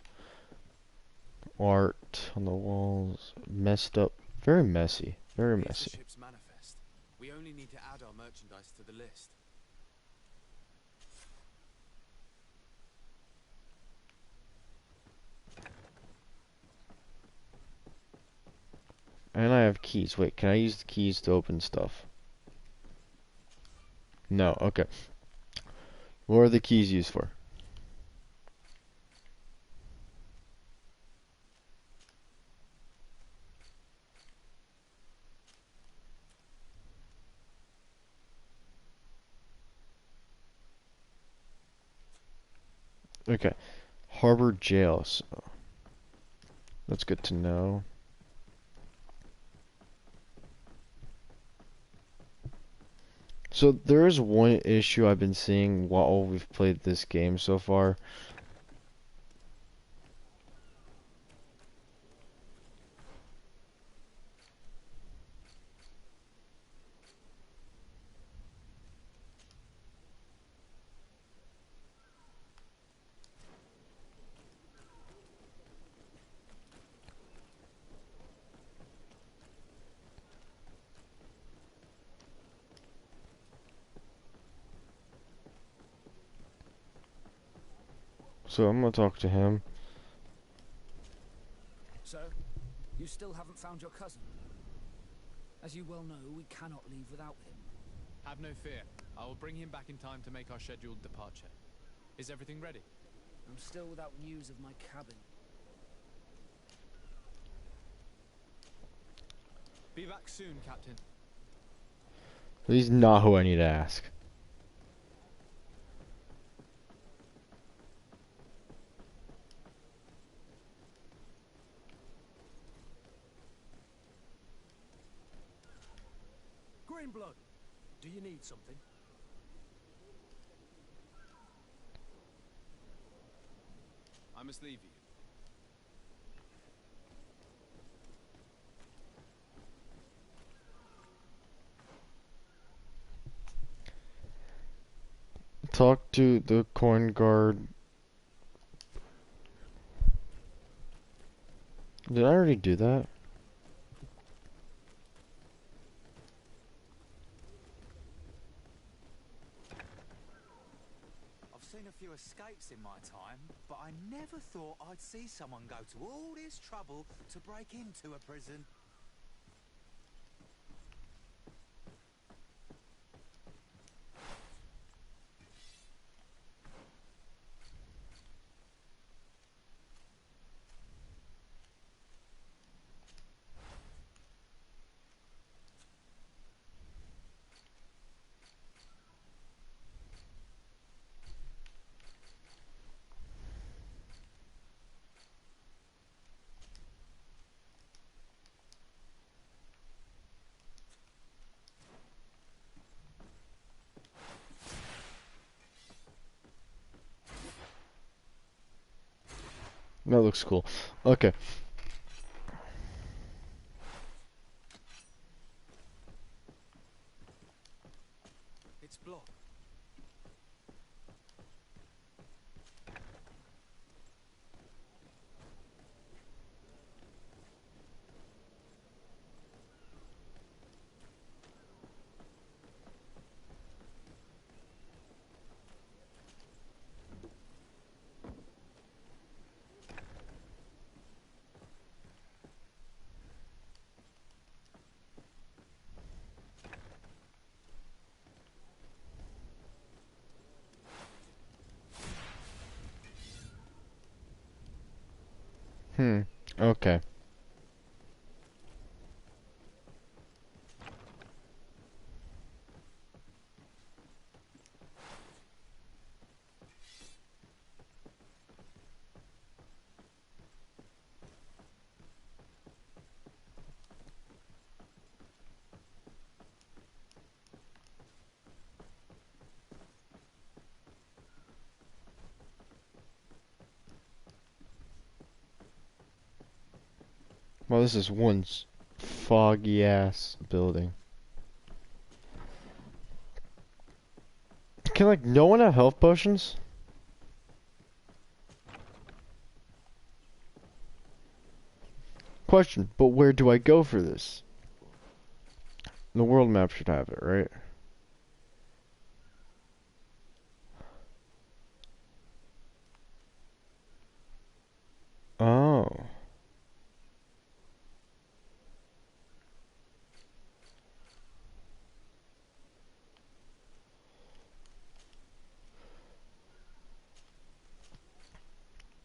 Art on the walls. Messed up. Very messy. Very Here's messy. the ship's manifest. We only need to add our merchandise to the list. And I have keys. Wait, can I use the keys to open stuff? No, okay. What are the keys used for? Okay. Harbor jail. So that's good to know. So there is one issue I've been seeing while we've played this game so far. So I'm gonna talk to him. So, you still haven't found your cousin? As you well know, we cannot leave without him. Have no fear. I will bring him back in time to make our scheduled departure. Is everything ready? I'm still without news of my cabin. Be back soon, Captain. He's not who I need to ask. Greenblood, do you need something? I must leave you. Talk to the coin guard. Did I already do that? I've seen a few escapes in my time, but I never thought I'd see someone go to all this trouble to break into a prison. That looks cool. Okay. It's blocked. Okay. Well, this is one foggy ass building. Can like no one have health potions? Question, but where do I go for this? The world map should have it, right? Oh.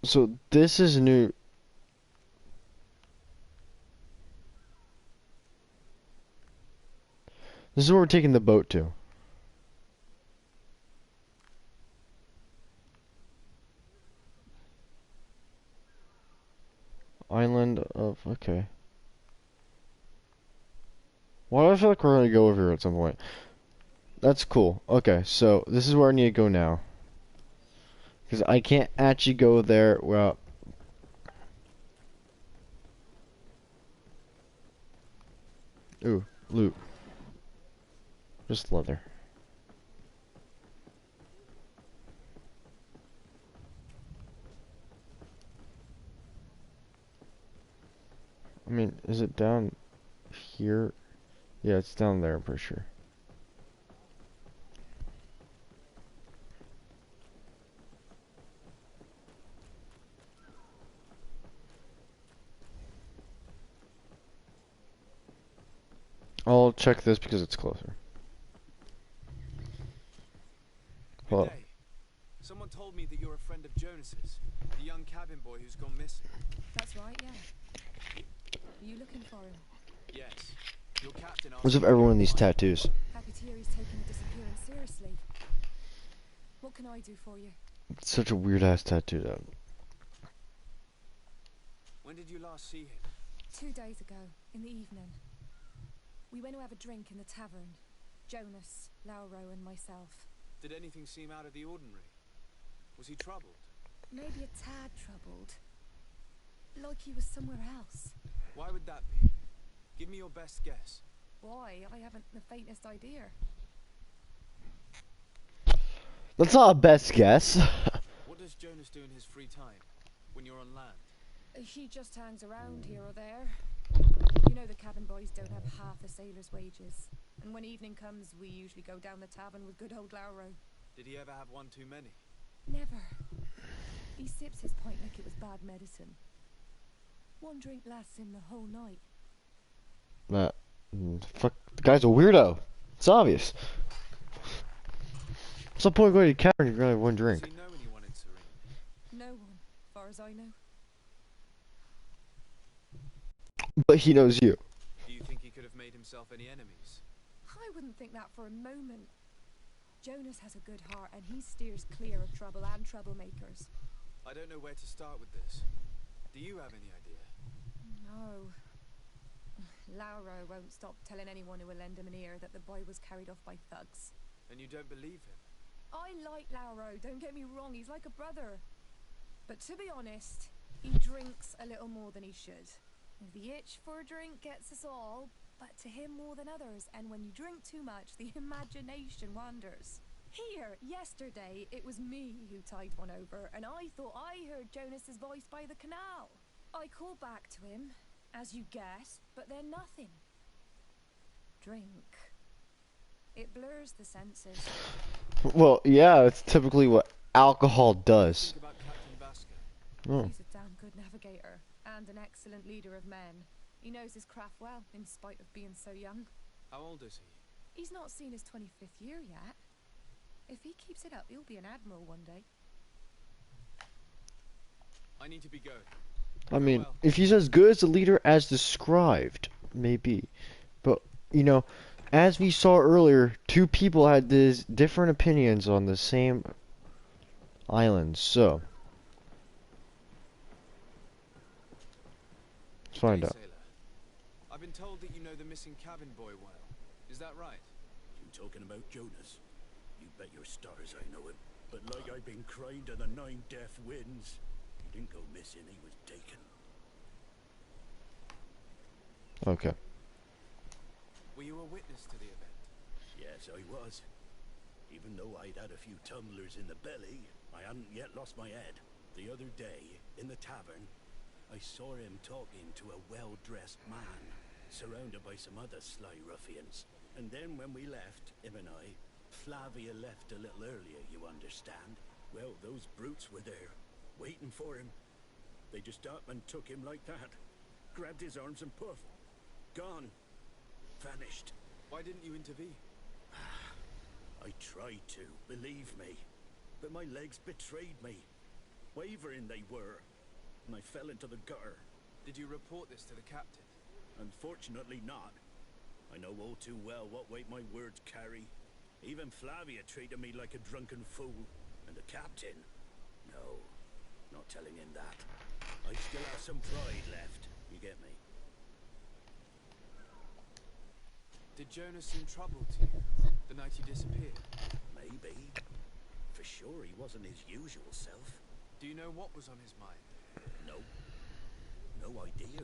So this is new. This is where we're taking the boat to. Island of, okay. Why do I feel like we're gonna go over here at some point? That's cool. Okay, so this is where I need to go now. Because I can't actually go there without... Ooh, loot. Just leather. I mean, is it down here? Yeah, it's down there, I'm pretty sure. I'll check this because it's closer. Good day. Someone told me that you're a friend of Jonas's, the young cabin boy who's gone missing. That's right, yeah. Are you looking for him? Yes. Your captain asked What's up me to everyone go these find him. tattoos? Happy to hear he's taking the disappearance seriously. What can I do for you? It's such a weird ass tattoo though. When did you last see him? 2 days ago, in the evening. We went to have a drink in the tavern. Jonas, Lauro and myself. Did anything seem out of the ordinary? Was he troubled? Maybe a tad troubled. Like he was somewhere else. Why would that be? Give me your best guess. Why? I haven't the faintest idea. That's not a best guess. What does Jonas do in his free time, when you're on land? He just hangs around here or there. You know the cabin boys don't have half a sailor's wages. And when evening comes, we usually go down the tavern with good old Lauro. Did he ever have one too many? Never. He sips his pint like it was bad medicine. One drink lasts him the whole night. Fuck, the guy's a weirdo. It's obvious. What's the point of going to the tavern if you're gonna have one drink? Does he know anyone in Serene? No one, far as I know. But he knows you. Do you think he could have made himself any enemies? I wouldn't think that for a moment. Jonas has a good heart and he steers clear of trouble and troublemakers. I don't know where to start with this. Do you have any idea? No. Lauro won't stop telling anyone who will lend him an ear that the boy was carried off by thugs. And you don't believe him? I like Lauro, don't get me wrong, he's like a brother. But to be honest, he drinks a little more than he should. The itch for a drink gets us all, but to him more than others, and when you drink too much, the imagination wanders. Here, yesterday, it was me who tied one over, and I thought I heard Jonas's voice by the canal. I called back to him, as you guessed, but then nothing. Drink. It blurs the senses. Well, yeah, it's typically what alcohol does. Think about Captain Vasco. Oh. He's a damn good navigator, and an excellent leader of men. He knows his craft well, in spite of being so young. How old is he? He's not seen his 25th year yet. If he keeps it up, he'll be an admiral one day. I need to be going. I mean, if he's as good as a leader as described, maybe. But, you know, as we saw earlier, two people had these different opinions on the same island, so. Let's find out. Sailor. I've been told that you know the missing cabin boy well. Is that right? You talking about Jonas? You bet your stars I know him. But like I've been crying to the 9 deaf winds, he didn't go missing, he was taken. Okay. Were you a witness to the event? Yes, I was. Even though I'd had a few tumblers in the belly, I hadn't yet lost my head. The other day, in the tavern, I saw him talking to a well-dressed man, surrounded by some other sly ruffians. And then when we left, him and I, Flavia left a little earlier, you understand. Well, those brutes were there, waiting for him. They just up and took him like that. Grabbed his arms and poof. Gone. Vanished. Why didn't you intervene? I tried to, believe me. But my legs betrayed me. wavering they were, and I fell into the gutter. Did you report this to the captain? Unfortunately not. I know all too well what weight my words carry. Even Flavia treated me like a drunken fool. And the captain? No, not telling him that. I still have some pride left. You get me? Did Jonas seem troubled to you the night you disappeared? Maybe. For sure he wasn't his usual self. Do you know what was on his mind? No. No idea.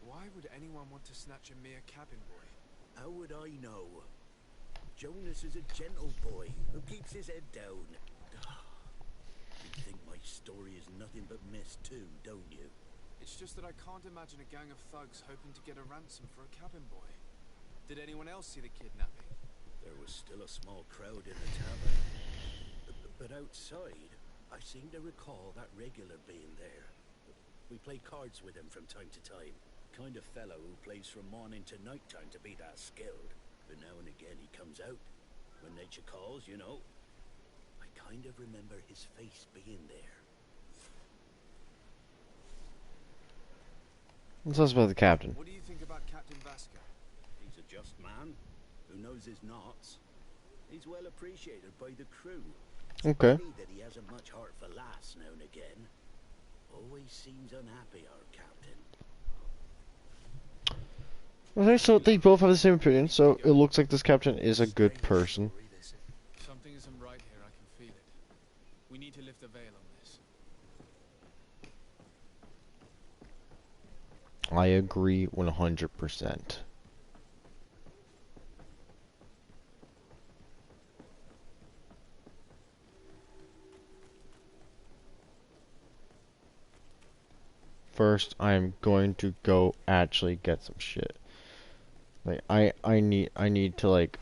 Why would anyone want to snatch a mere cabin boy? How would I know? Jonas is a gentle boy who keeps his head down. You think my story is nothing but mess too, don't you? It's just that I can't imagine a gang of thugs hoping to get a ransom for a cabin boy. Did anyone else see the kidnapping? There was still a small crowd in the tavern. But outside, I seem to recall that regular being there. We play cards with him from time to time. Kind of fellow who plays from morning to night time to be that skilled. But now and again he comes out. When nature calls, you know. I kind of remember his face being there. Let's talk about the captain. What do you think about Captain Vasco? He's a just man who knows his knots. He's well appreciated by the crew. Okay. It's pity that he hasn't much heart for laughs now and again. Always seems unhappy, our captain. Okay, so they both have the same opinion, so it looks like this captain is a good person. Something isn't right here, I can feel it. We need to lift the veil on this. I agree 100%. First, I'm going to go actually get some shit. Like I need to like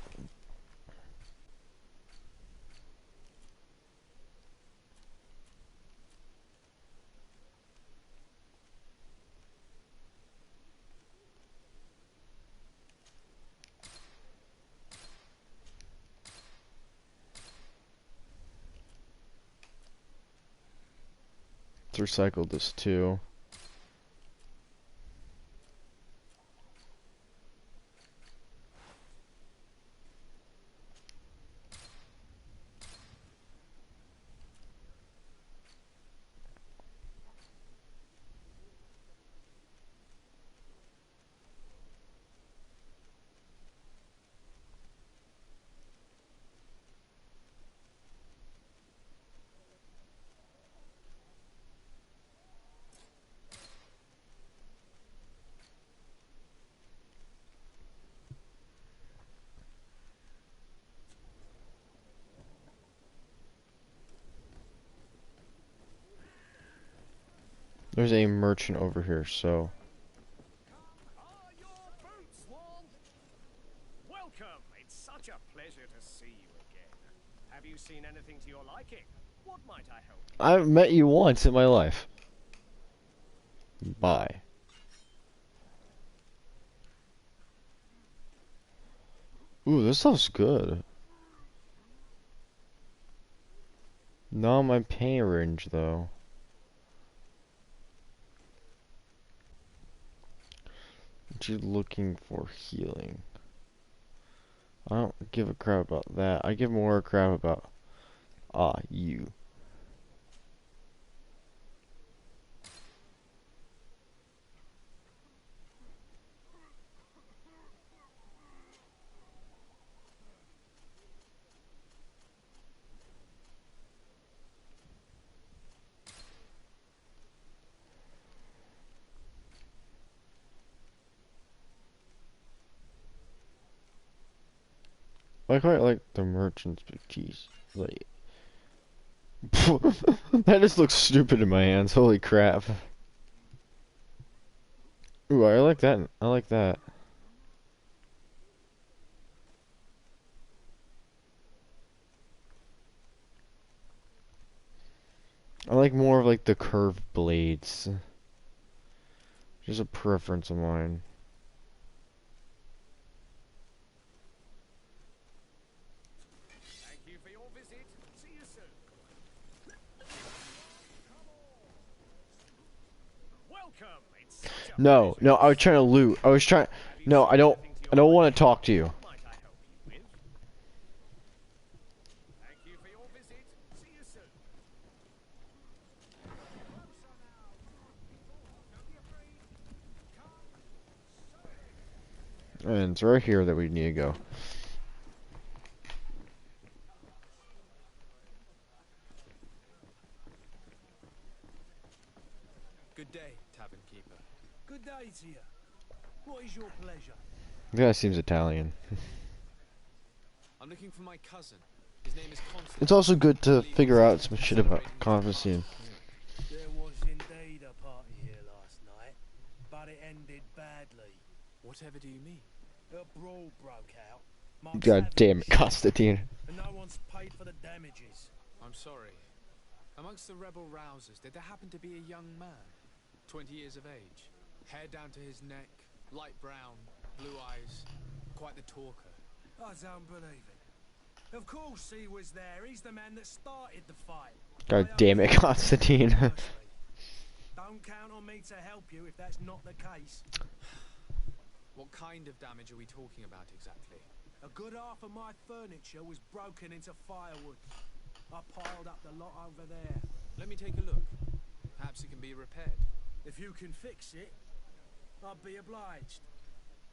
recycle this too. There's a merchant over here, so Welcome. It's such a pleasure to see you again. Have you seen anything to your liking? What might I help? I've met you once in my life. Bye. Ooh, this stuff's good. Not my pain range though. What you looking for? Healing. I don't give a crap about that. I give more a crap about you. I quite like the merchant's boutique. Like, that just looks stupid in my hands. Holy crap! Ooh, I like that. I like that. I like more of like the curved blades. Just a preference of mine. Thank you for your visit. See you soon. Welcome. It's such a No, no, I was trying to loot. I was trying. No, I don't want to talk to you. might I help you with? Thank you for your visit. See you soon. And it's right here that we need to go. Good day, tavern keeper. Good day to you. What is your pleasure? The guy seems Italian. I'm looking for my cousin. His name is Constance. It's also good to figure out some shit about Constantine. There was indeed a party here last night, but it ended badly. Whatever do you mean? A brawl broke out. My God damn it, Constantine. And no one's paid for the damages. I'm sorry. Amongst the rebel rousers, did there happen to be a young man? 20 years of age. Hair down to his neck, light brown, blue eyes. Quite the talker. I don't believe it. Of course he was there. He's the man that started the fight. God damn it, Constantine. Don't count on me to help you if that's not the case. What kind of damage are we talking about exactly? A good half of my furniture was broken into firewood. I piled up the lot over there. Let me take a look. Perhaps it can be repaired. If you can fix it, I'll be obliged.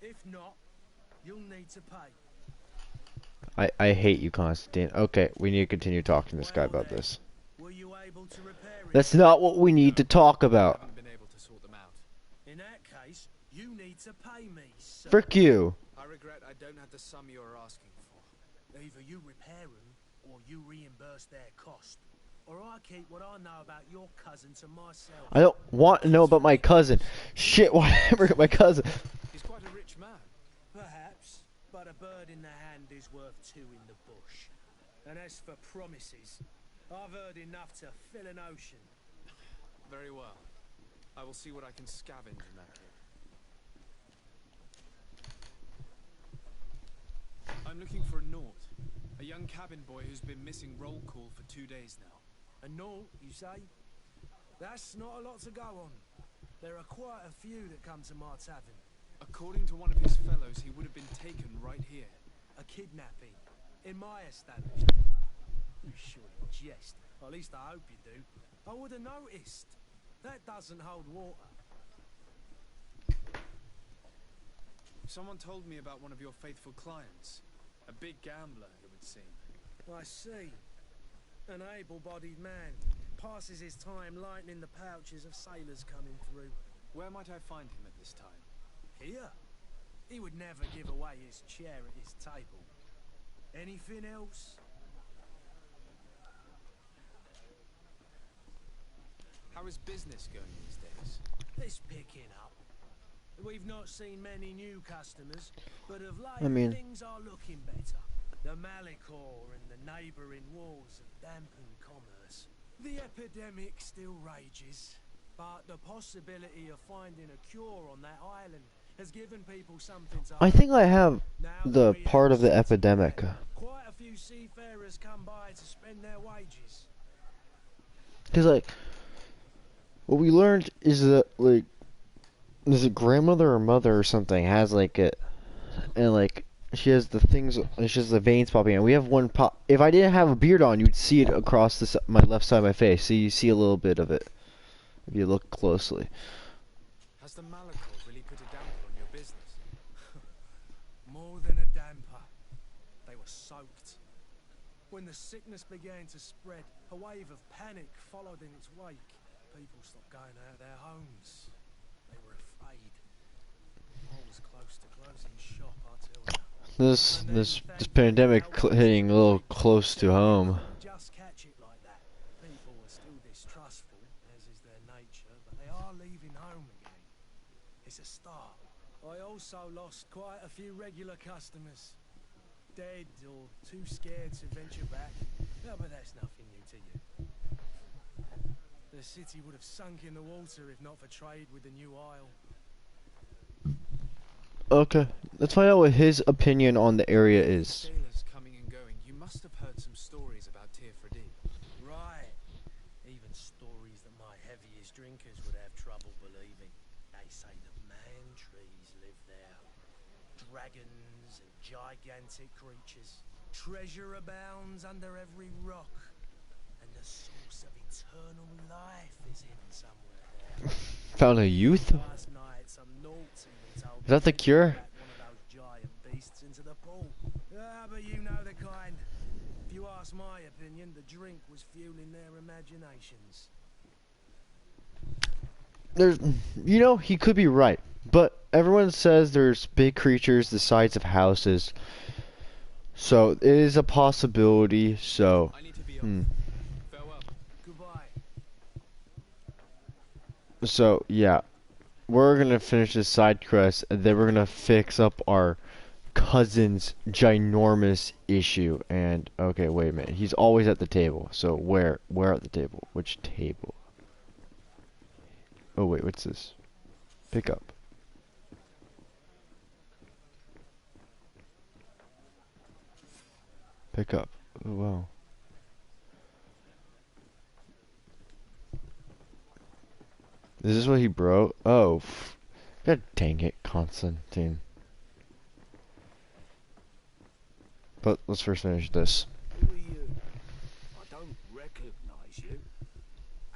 If not, you'll need to pay. I hate you, Constantine. Okay, we need to continue talking to this guy about this. Were you able to repair it? That's not what we need to talk about. I haven't been able to sort them out. In that case, you need to pay me, sir. Frick you. I regret I don't have the sum you are asking for. Either you repair them, or you reimburse their cost. Or I keep what I know about your cousin to myself. I don't want to know about my cousin. Shit, why did I bring up my cousin? He's quite a rich man. Perhaps, but a bird in the hand is worth two in the bush. And as for promises, I've heard enough to fill an ocean. Very well. I will see what I can scavenge in that case. I'm looking for a Nort. A young cabin boy who's been missing roll call for 2 days now. A Nort, you say? That's not a lot to go on. There are quite a few that come to my tavern. According to one of his fellows, he would have been taken right here. A kidnapping. In my establishment. You surely jest. Or at least I hope you do. I would have noticed. That doesn't hold water. Someone told me about one of your faithful clients. A big gambler, it would seem. I see. An able-bodied man. Passes his time lightening the pouches of sailors coming through. Where might I find him at this time? Here? He would never give away his chair at his table. Anything else? How is business going these days? It's picking up. We've not seen many new customers, but of late things are looking better. The Malicor and the neighbouring wars have dampened commerce. The epidemic still rages, but the possibility of finding a cure on that island has given people something to I think I have the part of the epidemic. Quite a few seafarers come by to spend their wages. Because, like, what we learned is that, like, is it grandmother or mother or something has, like, it, and, like, she has the things, she has the veins popping out. We have one pop. If I didn't have a beard on, you'd see it across my left side of my face. So you see a little bit of it if you look closely. Has the Malicor really put a damper on your business? More than a damper. They were soaked. When the sickness began to spread, a wave of panic followed in its wake. People stopped going out of their homes. They were afraid. I was close to closing shop, I tell you. This pandemic hitting a little close to home. Just catch it like that. People are still distrustful, as is their nature, but they are leaving home again. It's a start. I also lost quite a few regular customers. Dead or too scared to venture back. No, but that's nothing new to you. The city would have sunk in the water if not for trade with the new isle. Okay, let's find out what his opinion on the area is. Sailors coming and going. You must have heard some stories stories about Tearfredi. Right. Even stories that my heaviest drinkers would have trouble believing. They say that man trees live there. Dragons and gigantic creatures. Treasure abounds under every rock. And the source of eternal life is hidden somewhere there. Found a youth? Last night, some naughts even told Is that the cure? one of those giant beasts into the pool. Ah, but you know the kind. If you ask my opinion, the drink was fueling their imaginations. There's, you know, he could be right, but everyone says there's big creatures the size of houses, so it is a possibility. So, so yeah, we're gonna finish this side quest, and then we're gonna fix up our cousin's ginormous issue. And okay, wait a minute, he's always at the table. So where at the table? Which table? Oh wait, what's this? Pick up. Pick up. Oh wow. Is this what he broke? Oh, god dang it, Constantine. But let's first finish this. Who are you? I don't recognize you.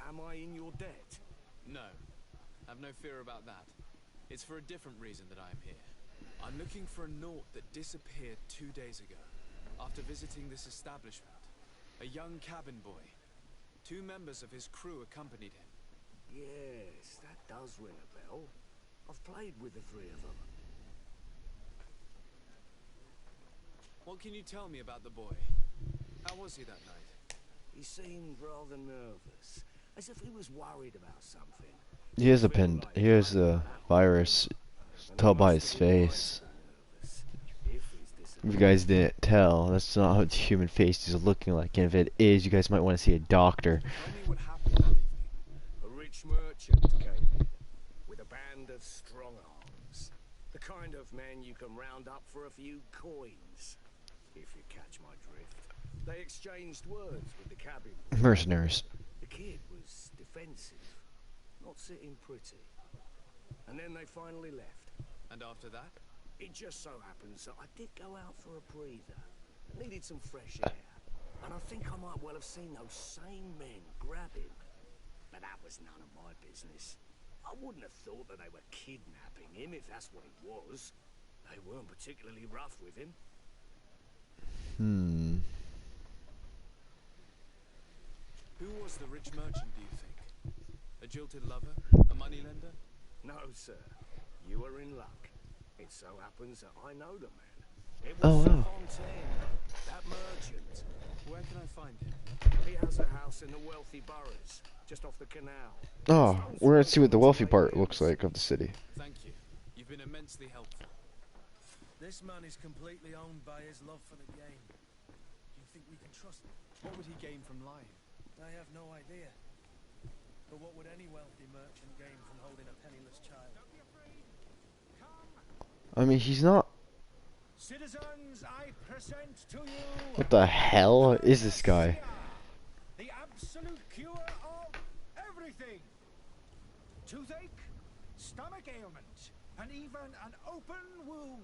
Am I in your debt? No. Have no fear about that. It's for a different reason that I am here. I'm looking for a naught that disappeared 2 days ago, after visiting this establishment. A young cabin boy. 2 members of his crew accompanied him. Yes, that does ring a bell. I've played with the 3 of them. What can you tell me about the boy? How was he that night? He seemed rather nervous, as if he was worried about something. He has a he has a virus. Tell by his face. If you guys didn't tell, that's not what the human face is looking like. And if it is, you guys might want to see a doctor. Tell me what happened that evening. A rich merchant came in with a band of strong arms. The kind of men you can round up for a few coins, if you catch my drift. They exchanged words with the cabin. Mercenaries. The kid was defensive, not sitting pretty. And then they finally left. And after that? It just so happens that I did go out for a breather. I needed some fresh air. And I think I might well have seen those same men grab him. But that was none of my business. I wouldn't have thought that they were kidnapping him, if that's what it was. They weren't particularly rough with him. Who was the rich merchant, do you think? A jilted lover? A moneylender? No, sir. You are in luck. It so happens that I know the man. It was Oh, wow. Fontaine, that merchant. Where can I find him? He has a house in the wealthy boroughs, just off the canal. Oh, we're gonna see what the wealthy part looks like of the city. Thank you. You've been immensely helpful. This man is completely owned by his love for the game. Do you think we can trust him? What would he gain from lying? I have no idea. But what would any wealthy merchant gain from holding a penniless child? Don't be afraid. I mean, he's not. Citizens, I present to you What the hell is this guy? the absolute cure of everything. Toothache, stomach ailment, and even an open wound.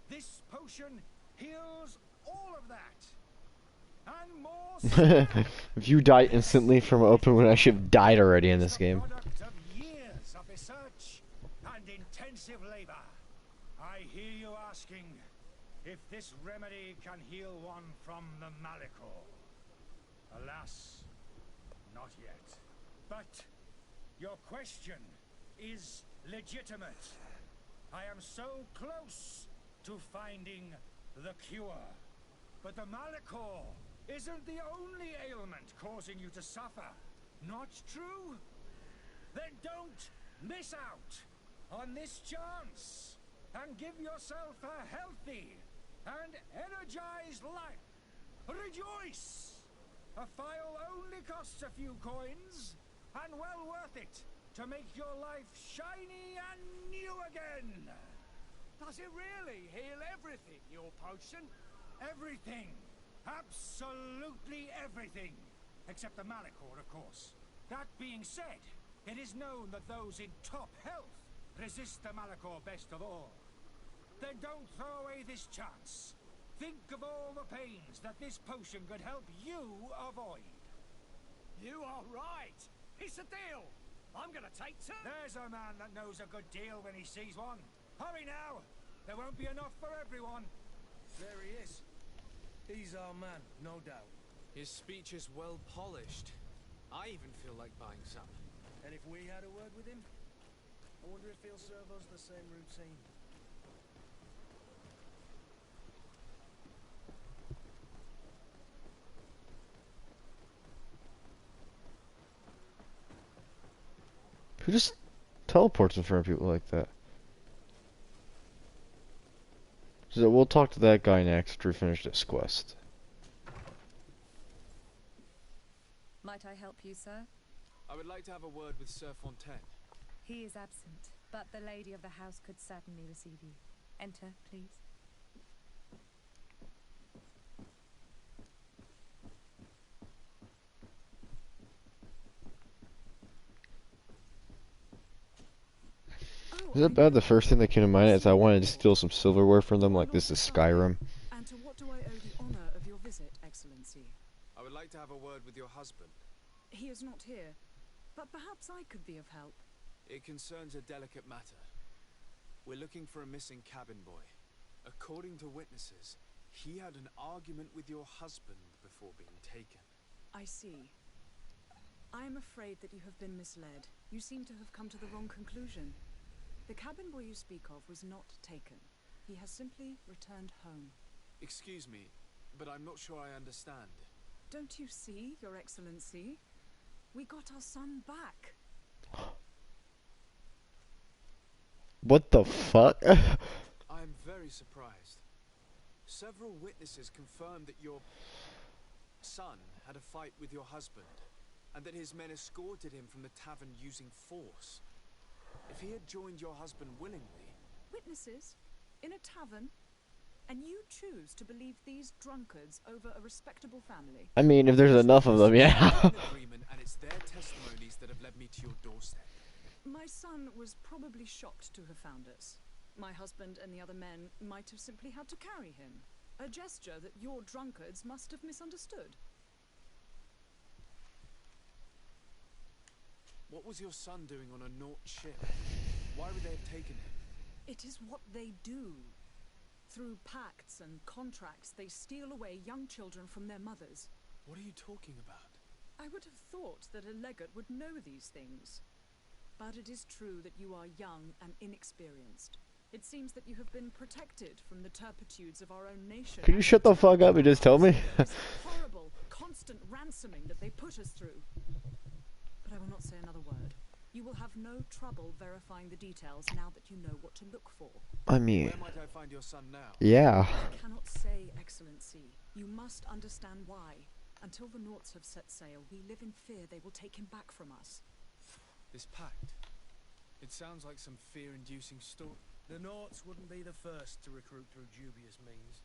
This potion heals all of that. And more. If you die instantly from an open wound, I should have died already in this game. Product of years of research and intensive labor. I hear you asking if this remedy can heal one from the Malachor. Alas, not yet. But your question is legitimate. I am so close to finding the cure. But the Malachor isn't the only ailment causing you to suffer. Not true? Then don't miss out on this chance and give yourself a healthy and energized life. Rejoice! A file only costs a few coins and well worth it to make your life shiny and new again. Does it really heal everything, your potion? Everything Absolutely everything, except the Malachor, of course. That being said, it is known that those in top health resist the Malachor best of all. Then don't throw away this chance. Think of all the pains that this potion could help you avoid. You are right. It's a deal. I'm gonna take two. There's a man that knows a good deal when he sees one. Hurry now. There won't be enough for everyone. There he is. He's our man, no doubt. His speech is well polished. I even feel like buying some. And if we had a word with him, I wonder if he'll serve us the same routine. Who just teleports in front of people like that? So we'll talk to that guy next after we finish this quest. Might I help you, sir? I would like to have a word with Sir Fontaine. He is absent, but the lady of the house could certainly receive you. Enter, please. Is it bad? The first thing that came to mind is I wanted to steal some silverware from them, like this is Skyrim. And to what do I owe the honor of your visit, Excellency? I would like to have a word with your husband. He is not here, but perhaps I could be of help. It concerns a delicate matter. We're looking for a missing cabin boy. According to witnesses, he had an argument with your husband before being taken. I see. I am afraid that you have been misled. You seem to have come to the wrong conclusion. The cabin boy you speak of was not taken. He has simply returned home. Excuse me, but I'm not sure I understand. Don't you see, Your Excellency? We got our son back. What the fuck? I am very surprised. Several witnesses confirmed that your son had a fight with your husband, and that his men escorted him from the tavern using force. If he had joined your husband willingly... Witnesses? In a tavern? And you choose to believe these drunkards over a respectable family? I mean, if there's enough of them, yeah. And it's their testimonies that have led me to your doorstep. My son was probably shocked to have found us. My husband and the other men might have simply had to carry him. A gesture that your drunkards must have misunderstood. What was your son doing on a Nort ship? Why would they have taken him? It is what they do. Through pacts and contracts, they steal away young children from their mothers. What are you talking about? I would have thought that a legate would know these things. But it is true that you are young and inexperienced. It seems that you have been protected from the turpitudes of our own nation. Can you shut the fuck up and just tell me? Horrible, constant ransoming that they put us through. But I will not say another word. You will have no trouble verifying the details now that you know what to look for. I mean... Where might I find your son now? Yeah. I cannot say, Excellency. You must understand why. Until the Norts have set sail, we live in fear they will take him back from us. This pact? It sounds like some fear-inducing story. The Norts wouldn't be the first to recruit through dubious means.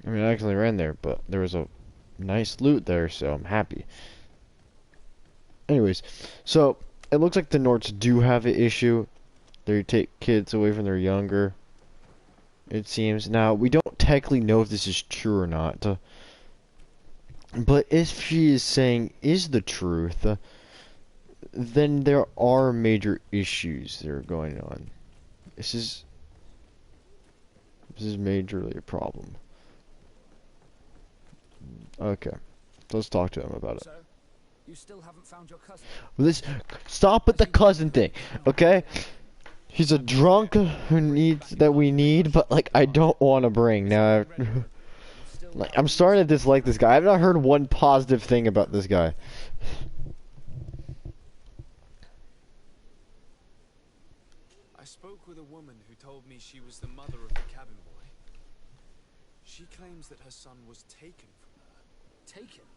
I mean, I actually ran there, but there was a nice loot there, so I'm happy. Anyways, so it looks like the Norts do have an issue. They take kids away from their younger, it seems. Now, we don't technically know if this is true or not. But if she is saying is the truth, then there are major issues that are going on. This is majorly a problem. Okay, let's talk to him about it. So, you still haven't found your cousin? Stop with the cousin thing, okay? He's a drunk who needs that we need, but like I don't want to bring now. Like I'm starting to dislike this guy. I've not heard one positive thing about this guy. I spoke with a woman who told me she was the mother of the cabin boy. She claims that her son was taken from her. Taken?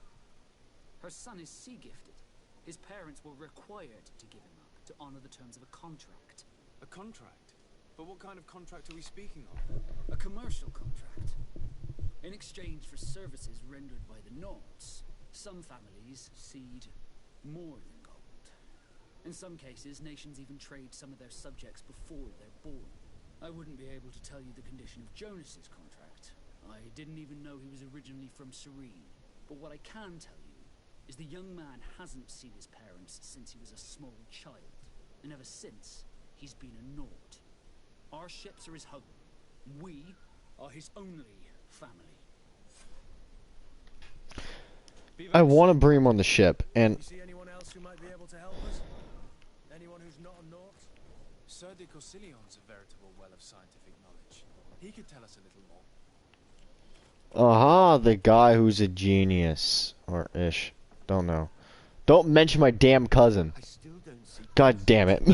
Her son is sea gifted. His parents were required to give him up to honor the terms of a contract. A contract? But what kind of contract are we speaking of? A commercial contract. In exchange for services rendered by the Nords, some families cede more than gold. In some cases, nations even trade some of their subjects before they're born. I wouldn't be able to tell you the condition of Jonas's contract. I didn't even know he was originally from Serene. But what I can tell you is the young man hasn't seen his parents since he was a small child. And ever since, he's been a Nord. Our ships are his home. We are his only family. I want to bring him on the ship, and You see anyone else who might be able to help us? Anyone who's not a Nord? Sir de Corsillion's a veritable well of scientific knowledge. He could tell us a little more. aha, the guy who's a genius or ish. Don't know. Don't mention my damn cousin. I still don't see. God damn it. I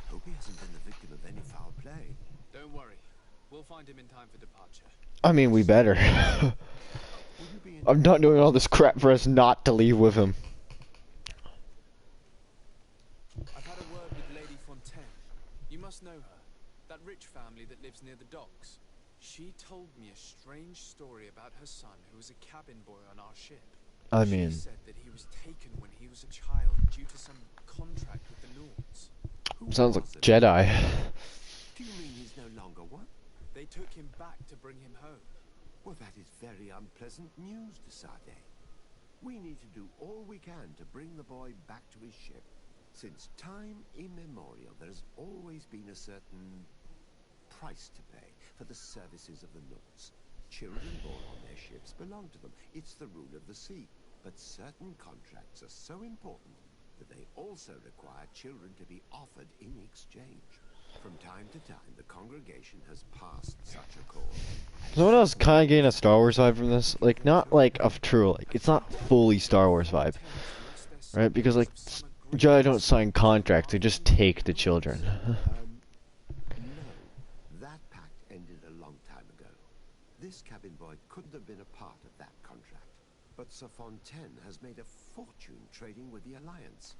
hope he hasn't been the victim of any foul play. Don't worry. We'll find him in time for departure. I mean, we better. I'm not doing all this crap for us not to leave with him. I've had a word with Lady Fontaine. You must know her. That rich family that lives near the docks. She told me a strange story about her son who was a cabin boy on our ship. I mean, She said that he was taken when he was a child due to some contract with the Nords. sounds like Jedi. Do you mean he's no longer one? They took him back to bring him home. Well, that is very unpleasant news, de Sade. We need to do all we can to bring the boy back to his ship. Since time immemorial, there's always been a certain price to pay for the services of the Nords. Children born on their ships belong to them. It's the rule of the sea. But certain contracts are so important that they also require children to be offered in exchange. From time to time, the congregation has passed such a call. Someone else kind of getting a Star Wars vibe from this, like not like a true, like it's not fully Star Wars vibe, right? Because like Jedi don't sign contracts; they just take the children. No, that pact ended a long time ago. This cabin boy couldn't have been a part of that contract. But Sir Fontaine has made a fortune trading with the Alliance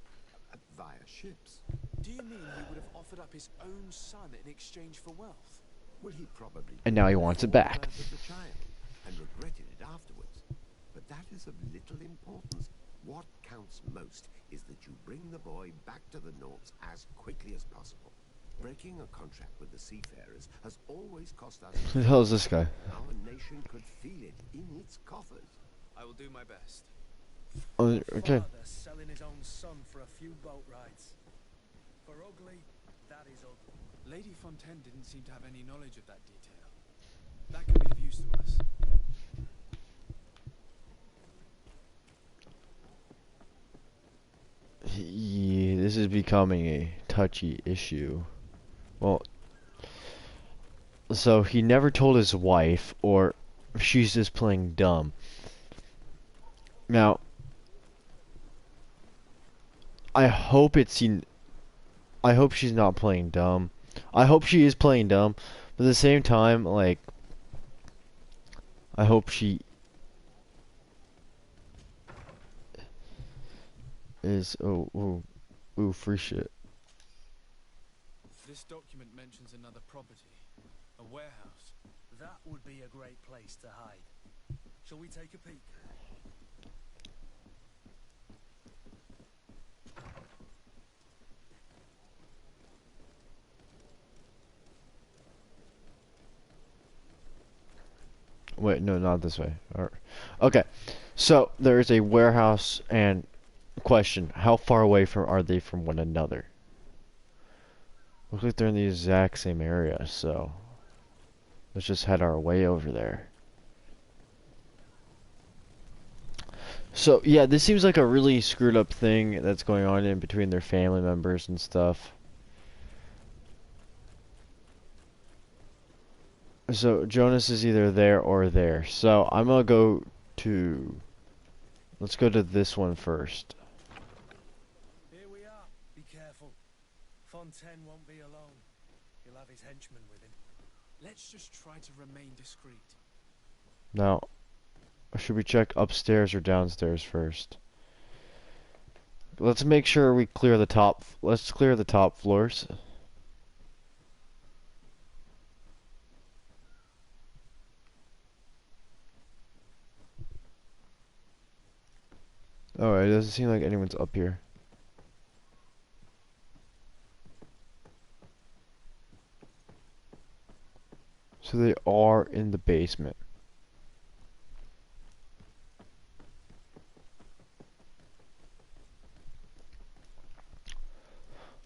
via ships. Do you mean he would have offered up his own son in exchange for wealth? Well, he probably And now he wants it back. birth of the child and regretted it afterwards. But that is of little importance. What counts most is that you bring the boy back to the Nords as quickly as possible. Breaking a contract with the seafarers has always cost us. Who the hell is this guy? Our nation could feel it in its coffers. I will do my best. Oh, okay. Father selling his own son for a few boat rides. For ugly, that is ugly. Lady Fontaine didn't seem to have any knowledge of that detail. That could be of use to us. Yeah, this is becoming a touchy issue. Well, so he never told his wife, or she's just playing dumb. Now, I hope I hope she's not playing dumb. I hope she is playing dumb, but at the same time, like, I hope she is. Oh, free shit. This document mentions another property, a warehouse. That would be a great place to hide. Shall we take a peek? Wait, no, not this way. Okay, so there is a warehouse, and question: how far away are they from one another? Looks like they're in the exact same area, so let's just head our way over there. So yeah, this seems like a really screwed up thing that's going on in between their family members and stuff. So Jonas is either there or there. So I'm gonna go to. Let's go to this one first. Here we are. Be careful. Fontaine won't be alone. He'll have his henchmen with him. Let's just try to remain discreet. Now, should we check upstairs or downstairs first? Let's make sure we clear the top. Let's clear the top floors. Alright, it doesn't seem like anyone's up here. So they are in the basement.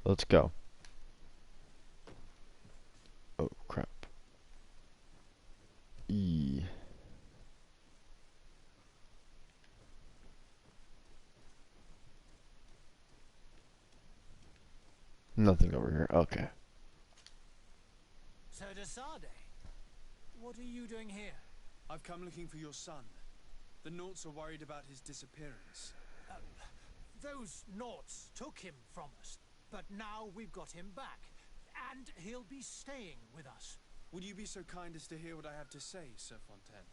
Let's go. Oh, crap. E. Nothing over here. Okay. Sir de Sardet, what are you doing here? I've come looking for your son. The Naughts are worried about his disappearance. Those Naughts took him from us, but now we've got him back, and he'll be staying with us. Would you be so kind as to hear what I have to say, Sir Fontaine?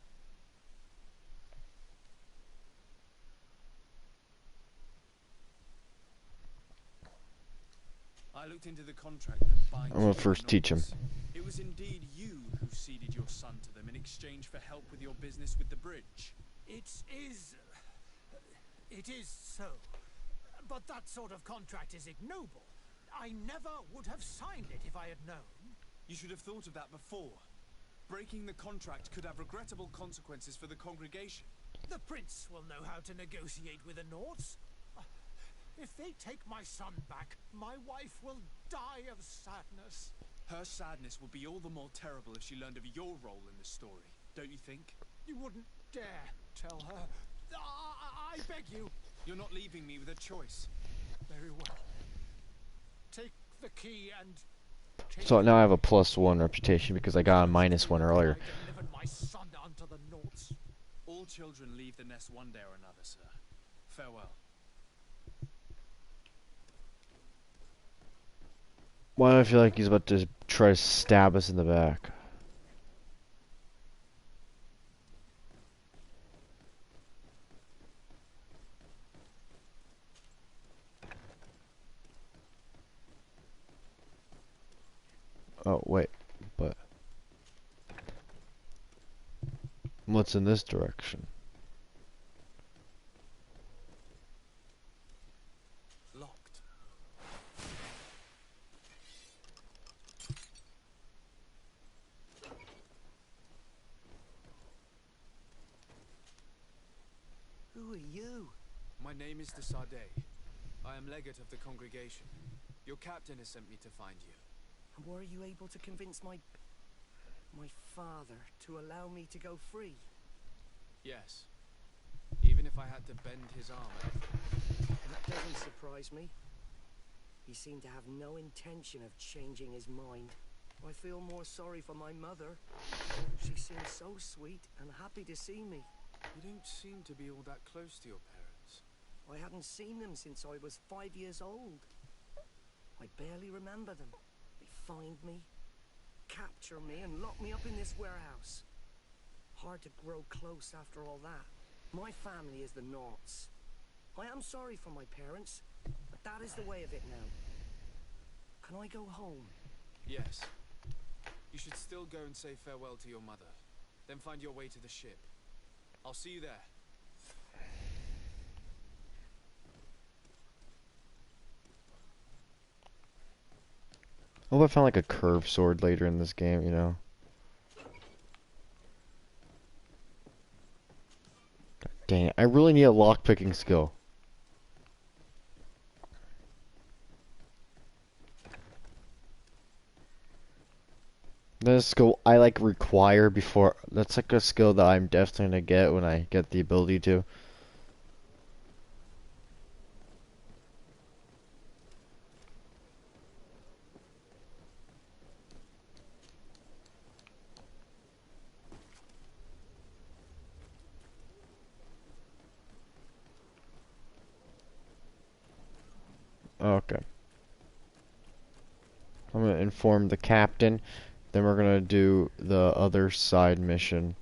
I looked into the contract that binds I'm gonna first teach him. It was indeed you who ceded your son to them in exchange for help with your business with the bridge. It is so. But that sort of contract is ignoble. I never would have signed it if I had known. You should have thought of that before. Breaking the contract could have regrettable consequences for the congregation. The prince will know how to negotiate with the Naughts. If they take my son back, my wife will die of sadness. Her sadness will be all the more terrible if she learned of your role in the story, don't you think? You wouldn't dare tell her. I beg you. You're not leaving me with a choice. Very well. Take the key and... So now I have a +1 reputation because I got a -1 earlier. Delivered my son unto the Naughts. All children leave the nest one day or another, sir. Farewell. Why do I feel like he's about to try to stab us in the back? Oh, wait, but... what's in this direction? Locked. Who are you? My name is de Sardet. I am legate of the congregation. Your captain has sent me to find you. And were you able to convince my father to allow me to go free? Yes. Even if I had to bend his arm. That doesn't surprise me. He seemed to have no intention of changing his mind. I feel more sorry for my mother. She seemed so sweet and happy to see me. You don't seem to be all that close to your parents. I hadn't seen them since I was 5 years old. I barely remember them. They find me, capture me, and lock me up in this warehouse. Hard to grow close after all that. My family is the Naughts. I am sorry for my parents, but that is the way of it now. Can I go home? Yes. You should still go and say farewell to your mother. Then find your way to the ship. I'll see you there. I hope I found like a curved sword later in this game, you know? Dang it, I really need a lockpicking skill. That's a skill I like require before. That's like a skill that I'm definitely gonna get when I get the ability to. Okay. I'm gonna inform the captain. Then we're gonna do the other side mission.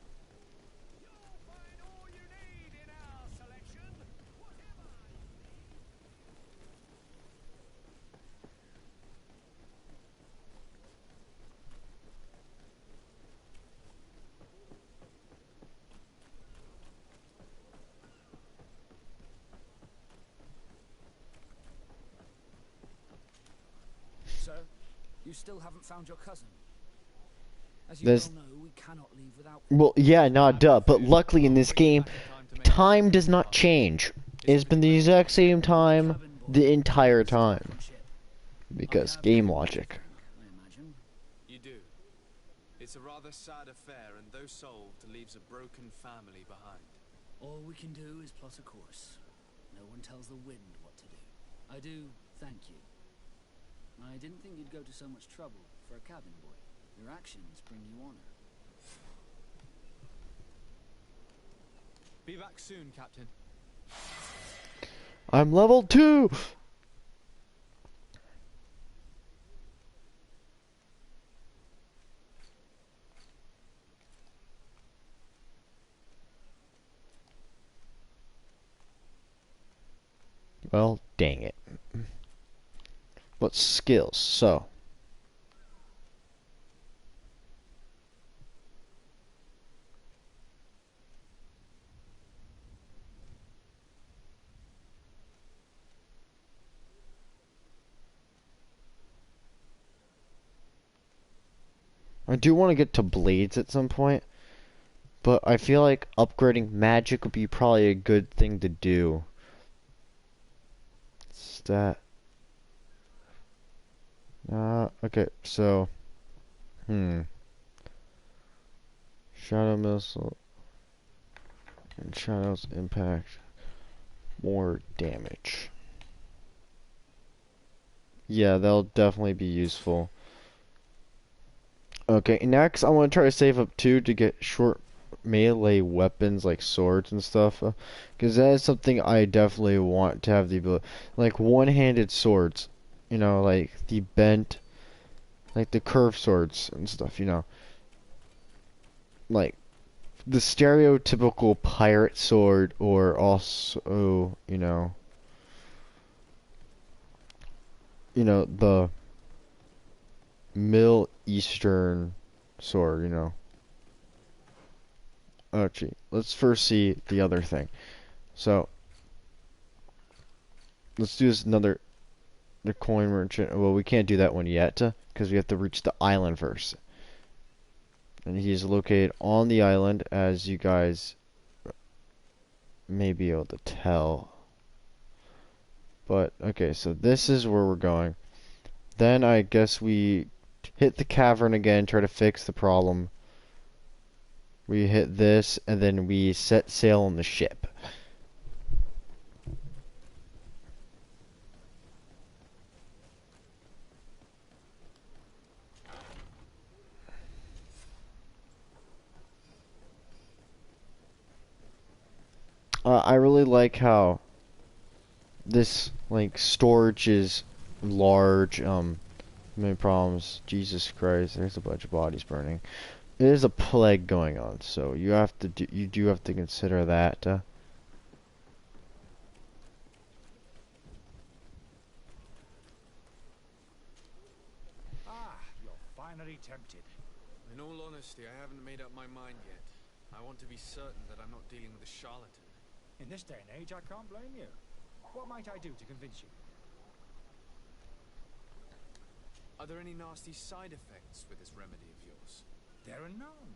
Sir, you still haven't found your cousin. As you This, well know, we cannot leave without. well, yeah, not duh, but luckily in this game, time does not change. It's been the exact same time the entire time. Because game logic. You do. It's a rather sad affair, and though solved, leaves a broken family behind. All we can do is plot a course. No one tells the wind what to do. I do thank you. I didn't think you'd go to so much trouble for a cabin boy. Your actions bring you honor. Be back soon, Captain. I'm level 2! Well, dang it. What skills? So. I do want to get to blades at some point, but I feel like upgrading magic would be probably a good thing to do. Stat. Okay, so, Shadow Missile and Shadow's impact more damage. Yeah, that'll definitely be useful. Okay, next I want to try to save up 2 to get short melee weapons like swords and stuff, because that is something I definitely want to have the ability, like one-handed swords, you know, like the bent, like the curved swords and stuff, you know, like the stereotypical pirate sword, or also, you know, the Middle Eastern sword, you know. Oh, gee. Let's first see the other thing. So, let's do this the coin merchant. Well, we can't do that one yet, because we have to reach the island first. And he's located on the island, as you guys may be able to tell. But, okay, so this is where we're going. Then I guess we hit the cavern again, try to fix the problem. We hit this, and then we set sail on the ship. I really like how this, like, storage is large. Many problems. Jesus Christ, there's a bunch of bodies burning. There's a plague going on, so you do have to consider that. You're finally tempted. In all honesty, I haven't made up my mind yet. I want to be certain that I'm not dealing with a charlatan. In this day and age, I can't blame you. What might I do to convince you? Are there any nasty side effects with this remedy of yours? There are none.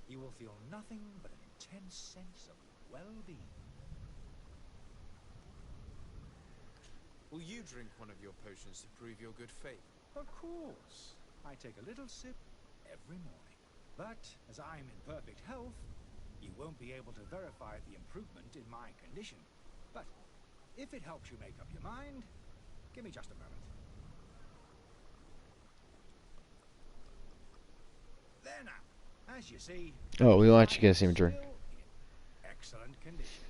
You will feel nothing but an intense sense of well-being. Will you drink one of your potions to prove your good faith? Of course. I take a little sip every morning. But as I'm in perfect health, you won't be able to verify the improvement in my condition. But if it helps you make up your mind, give me just a moment. There now. As you see... Oh, we want you guys to see him drink. Excellent condition.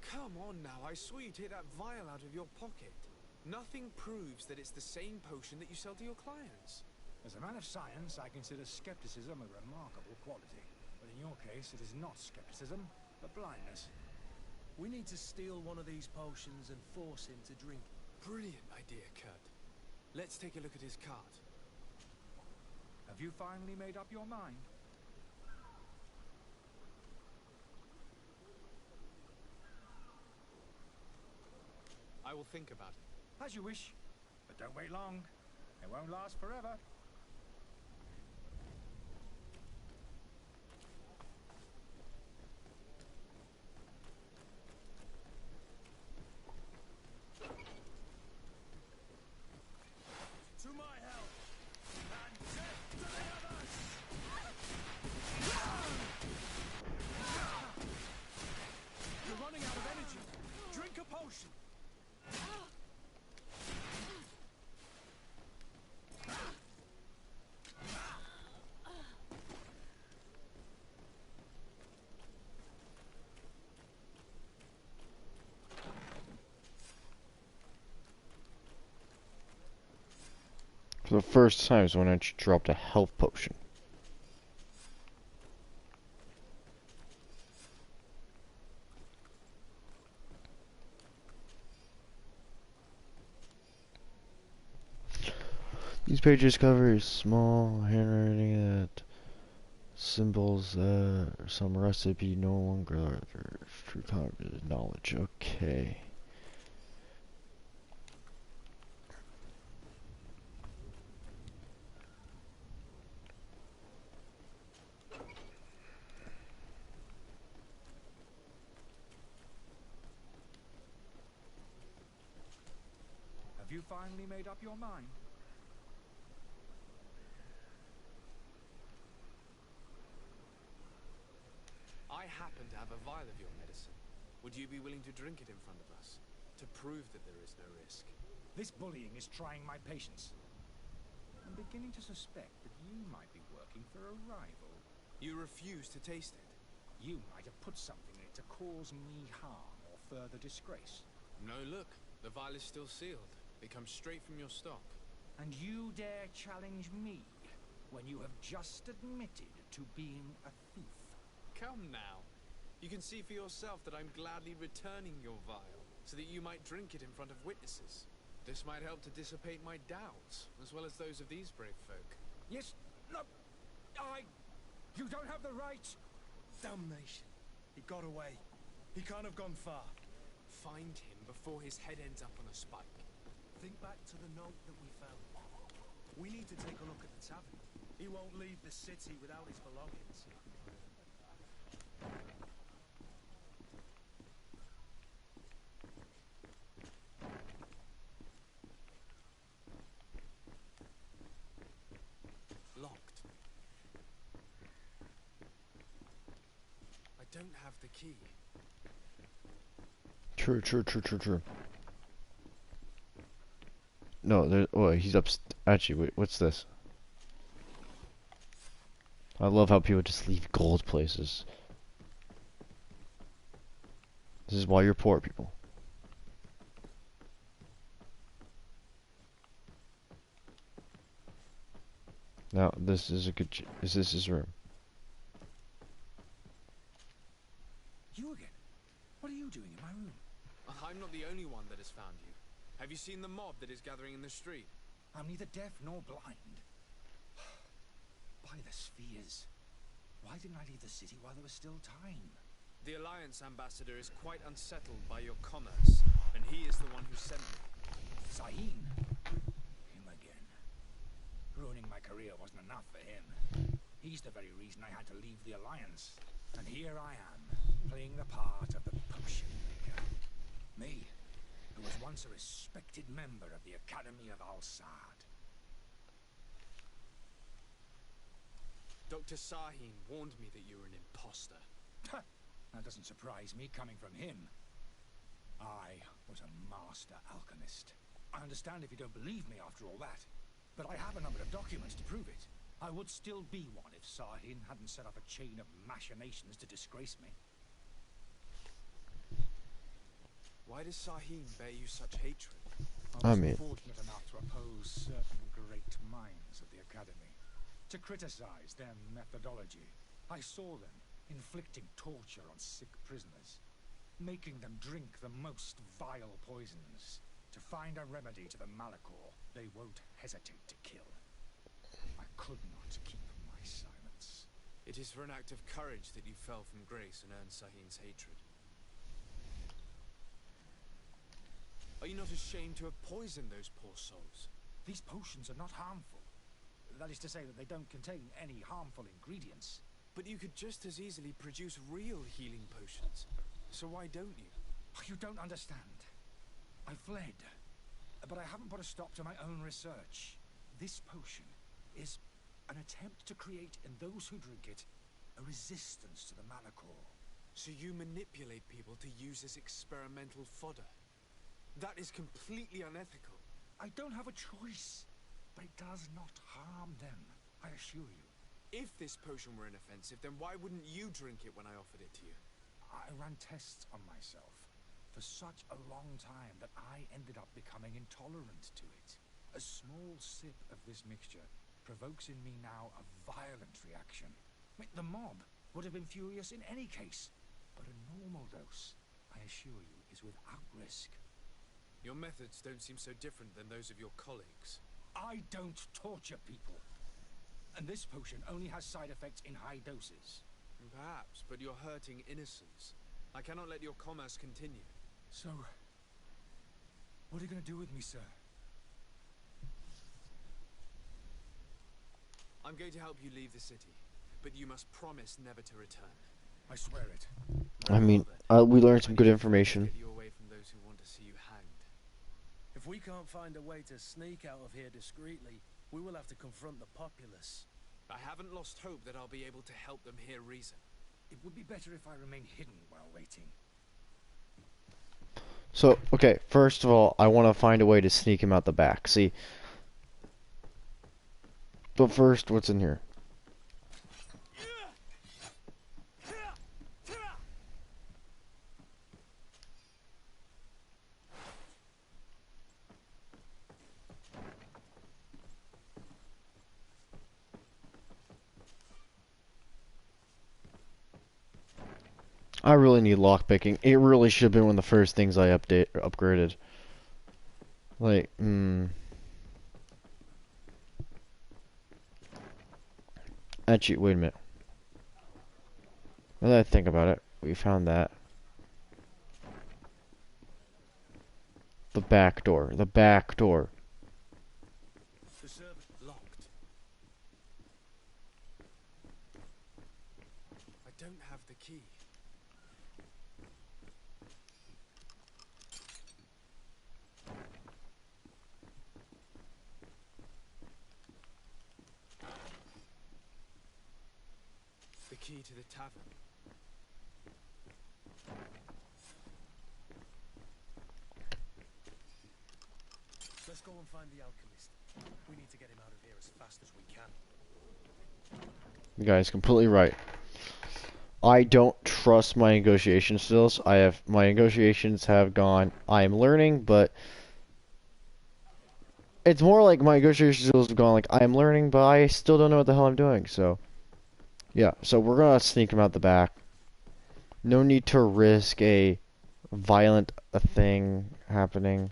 Come on now, I saw you take that vial out of your pocket. Nothing proves that it's the same potion that you sell to your clients. As a man of science, I consider skepticism a remarkable quality. But in your case, it is not skepticism, but blindness. We need to steal one of these potions and force him to drink it. Brilliant idea, Kurt. Let's take a look at his cart. Have you finally made up your mind? I will think about it. As you wish. But don't wait long. It won't last forever. To my help! And death to the others! You're running out of energy. Drink a potion. For the first time is when I dropped a health potion. These pages cover small handwriting that symbols some recipe no longer true knowledge. Okay. Have you finally made up your mind? I happen to have a vial of your medicine. Would you be willing to drink it in front of us? To prove that there is no risk? This bullying is trying my patience. I'm beginning to suspect that you might be working for a rival. You refuse to taste it? You might have put something in it to cause me harm or further disgrace. No, look. The vial is still sealed. It comes straight from your stock. And you dare challenge me when you have just admitted to being a thief? Come now. You can see for yourself that I'm gladly returning your vial, so that you might drink it in front of witnesses. This might help to dissipate my doubts, as well as those of these brave folk. Yes, no, you don't have the right. Damnation. He got away. He can't have gone far. Find him before his head ends up on a spike. Think back to the note that we found. We need to take a look at the tavern. He won't leave the city without his belongings. Locked. I don't have the key. True. No, there. Oh, he's up. Actually, wait. What's this? I love how people just leave gold places. This is why you're poor, people. Now, this is a good. Is this his room? You again? What are you doing in my room? I'm not the only one that has found you. Have you seen the mob that is gathering in the street? I'm neither deaf nor blind. By the spheres. Why didn't I leave the city while there was still time? The Alliance ambassador is quite unsettled by your commerce, and he is the one who sent me. Sahin? Him again. Ruining my career wasn't enough for him. He's the very reason I had to leave the Alliance. And here I am, playing the part of the potion maker. Me, who was once a respected member of the Academy of Al-Sad. Dr. Sahin warned me that you were an imposter. That doesn't surprise me, coming from him. I was a master alchemist. I understand if you don't believe me after all that, but I have a number of documents to prove it. I would still be one if Sahin hadn't set up a chain of machinations to disgrace me. Why does Sahin bear you such hatred? I I was mean, fortunate enough to oppose certain great minds at the Academy, to criticize their methodology. I saw them inflicting torture on sick prisoners, making them drink the most vile poisons to find a remedy to the Malachor they won't hesitate to kill. I could not keep my silence. It is for an act of courage that you fell from grace and earned Sahin's hatred. Are you not ashamed to have poisoned those poor souls? These potions are not harmful. That is to say that they don't contain any harmful ingredients. But you could just as easily produce real healing potions. So why don't you? You don't understand. I fled, but I haven't put a stop to my own research. This potion is an attempt to create in those who drink it a resistance to the Malachor. So you manipulate people to use as experimental fodder? That is completely unethical. I don't have a choice, but it does not harm them, I assure you. If this potion were inoffensive, then why wouldn't you drink it when I offered it to you? I ran tests on myself for such a long time that I ended up becoming intolerant to it. A small sip of this mixture provokes in me now a violent reaction. The mob would have been furious in any case, but a normal dose, I assure you, is without risk. Your methods don't seem so different than those of your colleagues. I don't torture people. And this potion only has side effects in high doses. Perhaps, but you're hurting innocents. I cannot let your commerce continue. So, what are you going to do with me, sir? I'm going to help you leave the city, but you must promise never to return. I swear it. I mean, we learned some good information. Get you away from those who want to see you hanged. If we can't find a way to sneak out of here discreetly, we will have to confront the populace. I haven't lost hope that I'll be able to help them hear reason. It would be better if I remain hidden while waiting. So, okay, first of all, I want to find a way to sneak him out the back. See? But first, what's in here? I really need lockpicking. It really should have been one of the first things I upgraded. Like, Actually, wait a minute. Now that I think about it, we found that. The back door. The back door. The servant locked. I don't have the key. The key to the tavern. Let's go and find the alchemist. We need to get him out of here as fast as we can. You guys completely right. I don't trust my negotiation skills. My negotiations have gone. I am learning, but it's more like my negotiation skills have gone like I am learning, but I still don't know what the hell I'm doing. So, yeah. So we're gonna sneak him out the back. No need to risk a violent thing happening.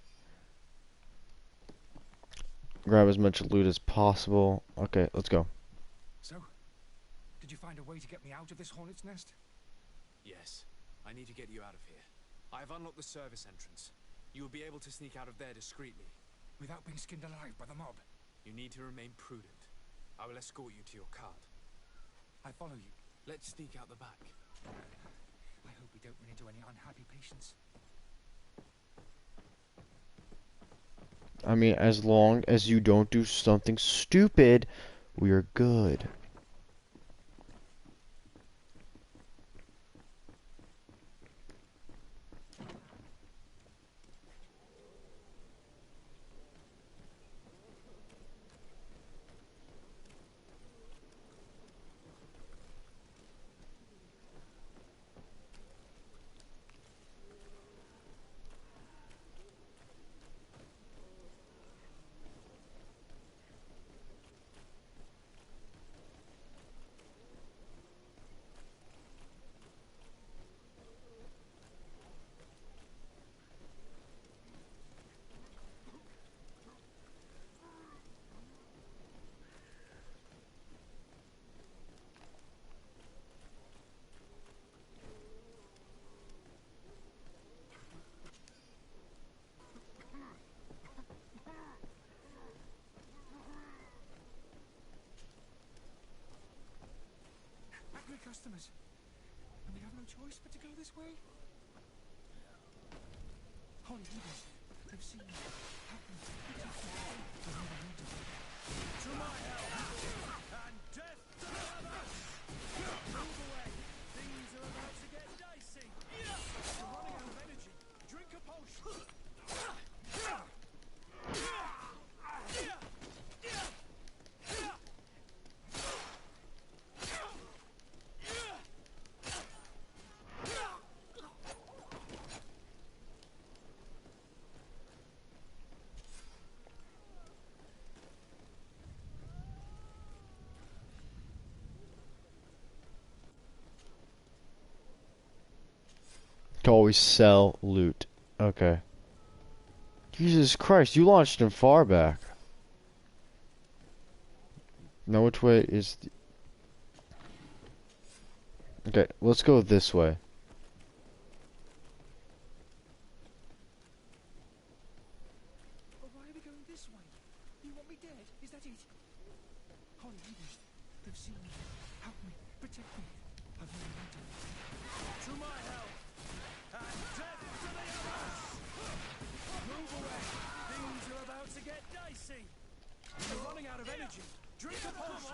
Grab as much loot as possible. Okay, let's go. So, did you find a way to get me out of this hornet's nest? Yes. I need to get you out of here. I have unlocked the service entrance. You will be able to sneak out of there discreetly. Without being skinned alive by the mob? You need to remain prudent. I will escort you to your cart. I follow you. Let's sneak out the back. I hope we don't run into any unhappy patients. I mean, as long as you don't do something stupid, we're good. customers. And we have no choice but to go this way. Holy Evers, they've seen me. Help me. To my help! And death to the others! Move away! Things are about to get dicey! You're running out of energy. Drink a potion! To always sell loot. Okay. Jesus Christ, you launched him far back. Now which way is the... Okay, let's go this way. But why are we going this way? You want me dead? Is that it? Holy Evers, they've seen me. Help me. Protect me. I've no right to my help! And death to the others! Move away! Things are about to get dicey! You're running out of energy! Drink a potion!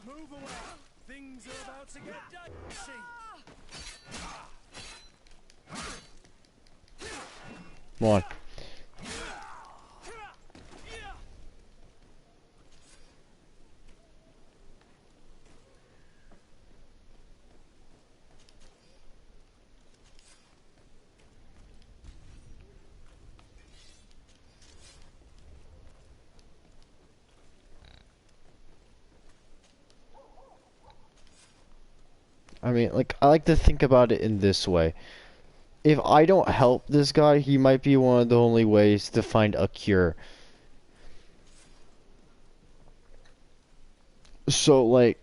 Move away! Things are about to get dicey! Come on. I mean, like, I like to think about it in this way. If I don't help this guy, he might be one of the only ways to find a cure. So, like...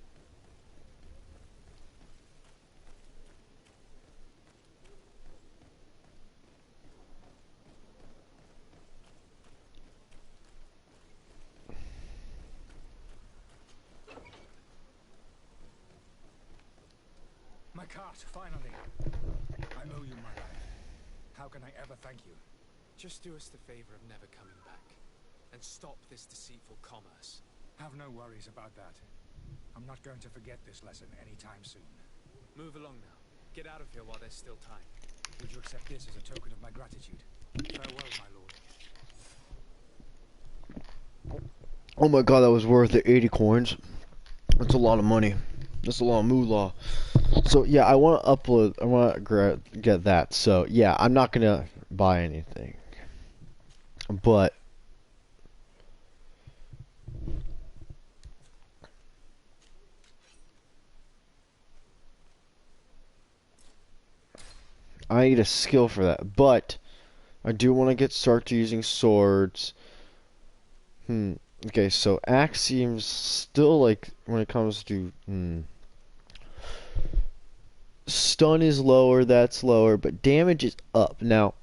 My cart, finally. I owe you my life. How can I ever thank you? Just do us the favor of never coming back. And stop this deceitful commerce. Have no worries about that. I'm not going to forget this lesson anytime soon. Move along now. Get out of here while there's still time. Would you accept this as a token of my gratitude? Farewell, my lord. Oh my god, that was worth it. 80 coins. That's a lot of money. That's a lot of moolah. So yeah, I want to upload. I want to get that. So yeah, I'm not gonna buy anything. But I need a skill for that. But I do want to start using swords. Okay, so axe seems still like when it comes to stun is lower, that's lower, but damage is up. Now,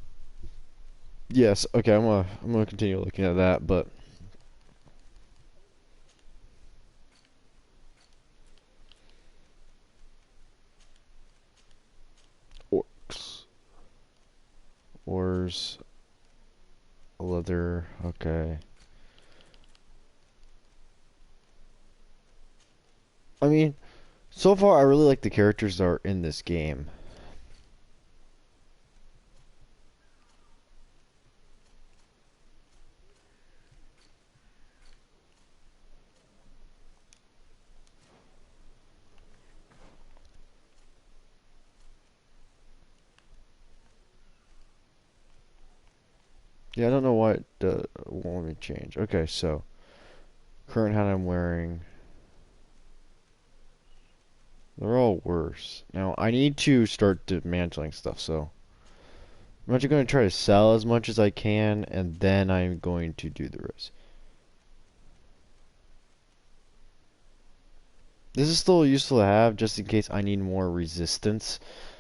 yes, okay, I'm gonna continue looking at that, but orcs, ores, leather, okay. I mean, so far I really like the characters that are in this game. Yeah, I don't know why it won't let me change. Okay, so current hat I'm wearing. They're all worse. Now, I need to start dismantling stuff, so I'm actually going to try to sell as much as I can, and then I'm going to do the rest. This is still useful to have just in case I need more resistance.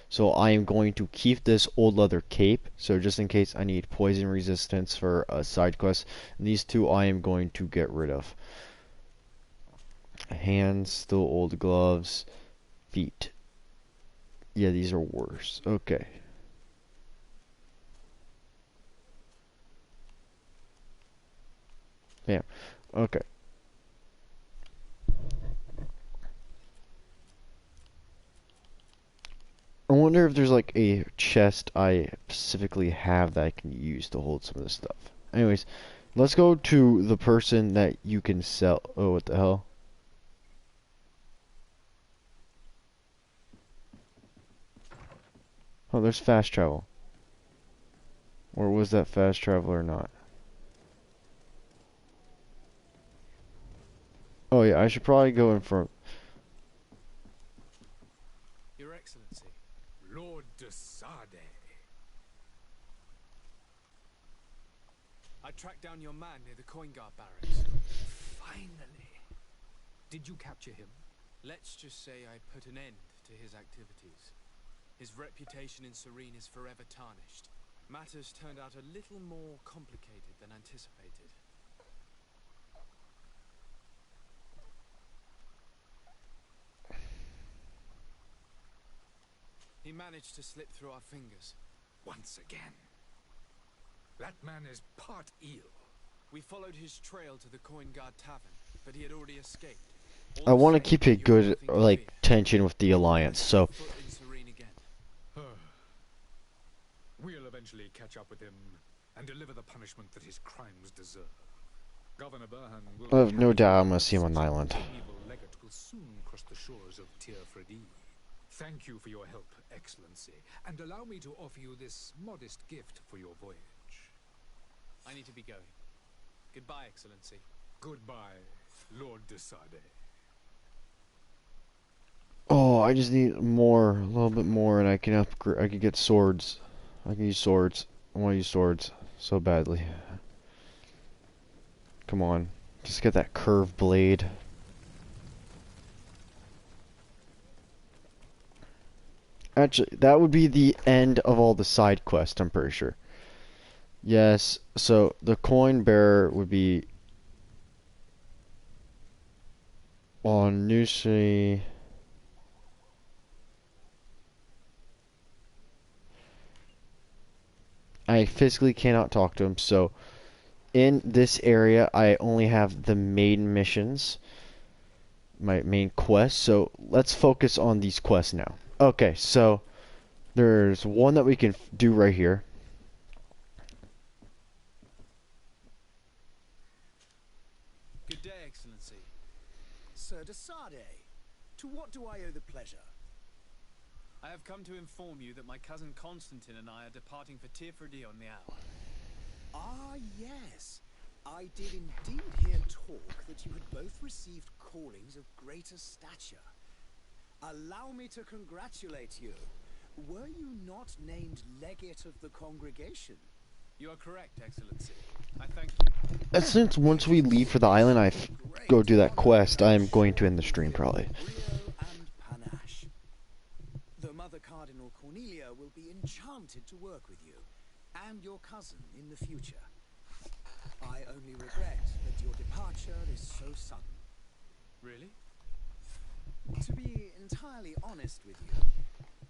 So I am going to keep this old leather cape. So just in case I need poison resistance for a side quest. And these two I am going to get rid of. Hands, still old gloves. Feet. Yeah, these are worse. Okay. Yeah. Okay. I wonder if there's like a chest I specifically have that I can use to hold some of this stuff. Anyways, let's go to the person that you can sell. Oh, what the hell? Oh, there's fast travel. Or was that fast travel or not? Oh yeah, I should probably go in front. Your Excellency. Lord de Sardet. I tracked down your man near the coin guard barracks. Finally. Did you capture him? Let's just say I put an end to his activities. His reputation in Serene is forever tarnished. Matters turned out a little more complicated than anticipated. He managed to slip through our fingers. Once again. That man is part eel. We followed his trail to the Coin Guard Tavern, but he had already escaped. I want to keep a good like tension with the Alliance, so We'll eventually catch up with him and deliver the punishment that his crimes deserve. Governor Burhan will I have no doubt I'm gonna see him on the island. The evil legate will soon cross the shores of Tir-Fredi. Thank you for your help, Excellency, and allow me to offer you this modest gift for your voyage. I need to be going. Goodbye, Excellency. Goodbye, Lord de Sardet. Oh, I just need more, a little bit more, and I can upgrade. I can get swords. I can use swords. I want to use swords so badly. Come on, just get that curved blade. Actually, that would be the end of all the side quests, I'm pretty sure. Yes, so the coin bearer would be on Nusri. I physically cannot talk to him, so in this area I only have the main missions, my main quest, so let's focus on these quests now. Okay, so there's one that we can do right here. Good day, Excellency. Sir de Sardet, to what do I owe the pleasure? I have come to inform you that my cousin Constantine and I are departing for Tir-Fredi on the hour. Ah, yes. I did indeed hear talk that you had both received callings of greater stature. Allow me to congratulate you. Were you not named legate of the congregation? You are correct, Excellency. I thank you. And since once we leave for the island, go do that quest, I'm going to end the stream probably. The Mother Cardinal Cornelia will be enchanted to work with you, and your cousin in the future. I only regret that your departure is so sudden. Really? To be entirely honest with you,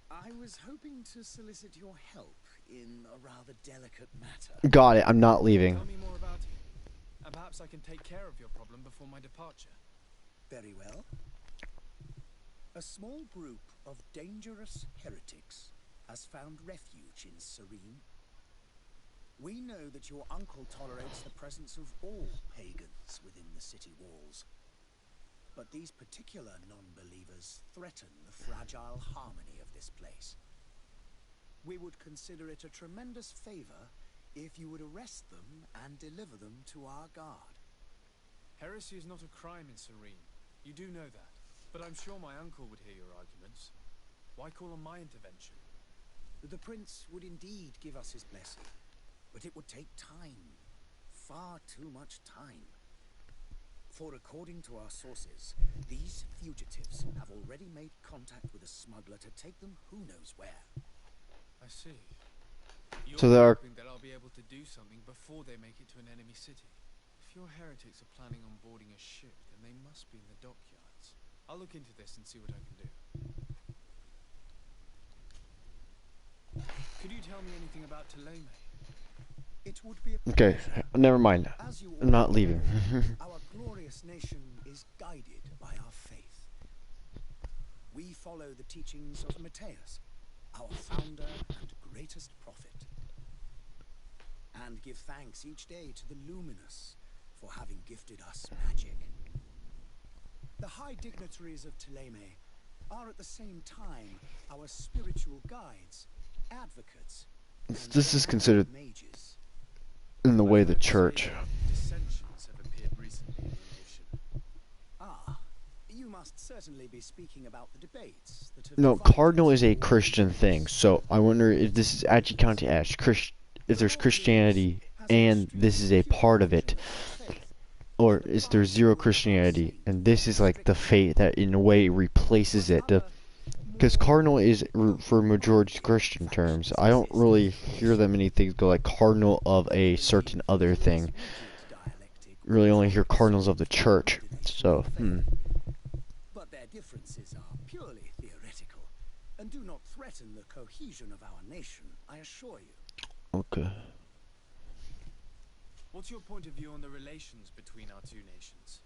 I was hoping to solicit your help in a rather delicate matter. Got it, I'm not leaving. Tell me more about it, and perhaps I can take care of your problem before my departure. Very well. A small group of dangerous heretics has found refuge in Serene. We know that your uncle tolerates the presence of all pagans within the city walls. But these particular non-believers threaten the fragile harmony of this place. We would consider it a tremendous favor if you would arrest them and deliver them to our guard. Heresy is not a crime in Serene. You do know that. But I'm sure my uncle would hear your arguments. Why call on my intervention? The prince would indeed give us his blessing, but it would take time. Far too much time. For according to our sources, these fugitives have already made contact with a smuggler to take them who knows where. I see. You're So there are. hoping that I'll be able to do something before they make it to an enemy city. If your heretics are planning on boarding a ship, then they must be in the dockyards. I'll look into this and see what I can do. Could you tell me anything about Thélème? It would be a Okay, never mind. As you I'm not leaving. Our glorious nation is guided by our faith. We follow the teachings of Matthias, our founder and greatest prophet, and give thanks each day to the Luminous for having gifted us magic. The high dignitaries of Thélème are at the same time our spiritual guides, advocates, This is considered mages. in the way the church. Dissensions have appeared recently in the nation. Ah, you must certainly be speaking about the debates that have No, divided cardinal is a Christian thing, so I wonder if this is actually counted as if there's Christianity and this is a part of it, or is there zero Christianity and this is like the faith that in a way replaces it. Because cardinal is for majority Christian terms. I don't really hear that many things go like cardinal of a certain other thing. Really only hear cardinals of the church. So, But their differences are purely theoretical and do not threaten the cohesion of our nation, I assure you. Okay. What's your point of view on the relations between our two nations?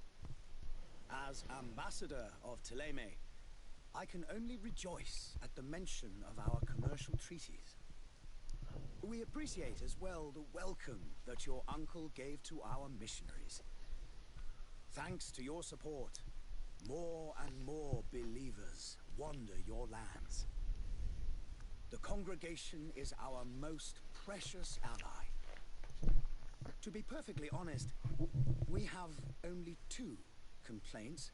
As ambassador of Thélème, I can only rejoice at the mention of our commercial treaties. We appreciate as well the welcome that your uncle gave to our missionaries. Thanks to your support, more and more believers wander your lands. The congregation is our most precious ally. To be perfectly honest, we have only two complaints.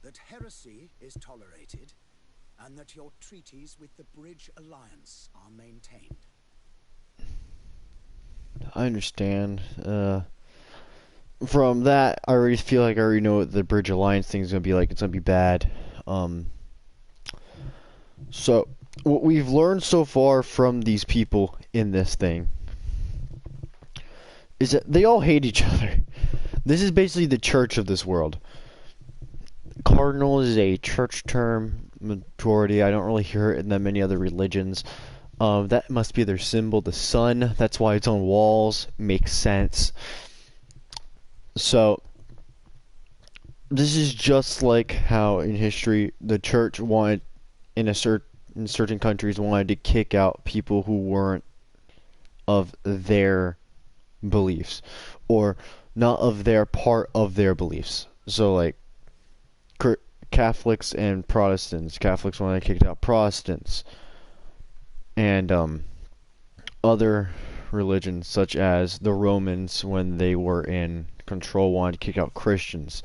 That heresy is tolerated, and that your treaties with the Bridge Alliance are maintained. I understand. From that, I already feel like I already know what the Bridge Alliance thing is gonna be like. It's gonna be bad. So what we've learned so far from these people in this thing is that they all hate each other. This is basically the church of this world. Cardinal is a church term, majority. I don't really hear it in that many other religions. That must be their symbol, the sun. That's why it's on walls. Makes sense. So, this is just like how in history the church wanted, in certain countries, wanted to kick out people who weren't of their beliefs, or not of their part of their beliefs. So, like, Catholics and Protestants. Catholics wanted to kick out Protestants. And other religions, such as the Romans, when they were in control, wanted to kick out Christians.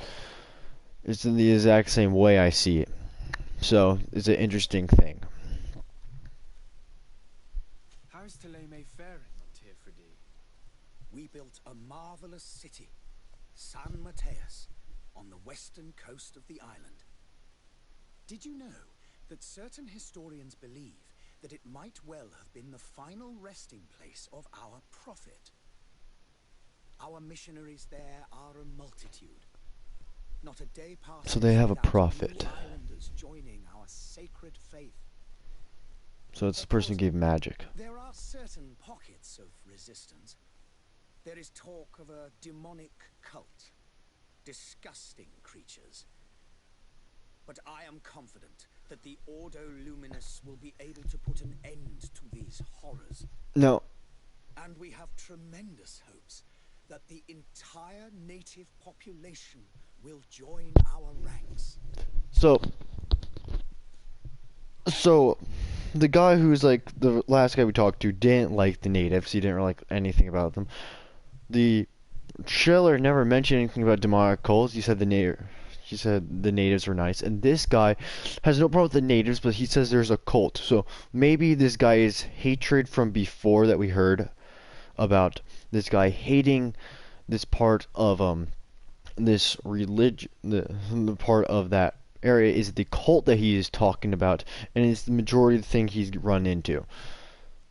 It's in the exact same way I see it. So, it's an interesting thing. How is Thélème faring on Tirfredi? We built a marvelous city, San Matthias, on the western coast of the island. Did you know that certain historians believe that it might well have been the final resting place of our prophet? Our missionaries there are a multitude. Not a day passes So they have a without prophet. new islanders joining our sacred faith. So it's the person who gave magic. There are certain pockets of resistance. There is talk of a demonic cult. Disgusting creatures. But I am confident that the Ordo Luminous will be able to put an end to these horrors. No. And we have tremendous hopes that the entire native population will join our ranks. So the guy who's like the last guy we talked to didn't like the natives. He didn't like anything about them. The Schiller never mentioned anything about demonic cults. He said the natives were nice. And this guy has no problem with the natives, but he says there's a cult. So maybe this guy is hatred from before that we heard about, this guy hating this part of this religion, the part of that area is the cult that he is talking about, and it's the majority of the thing he's run into.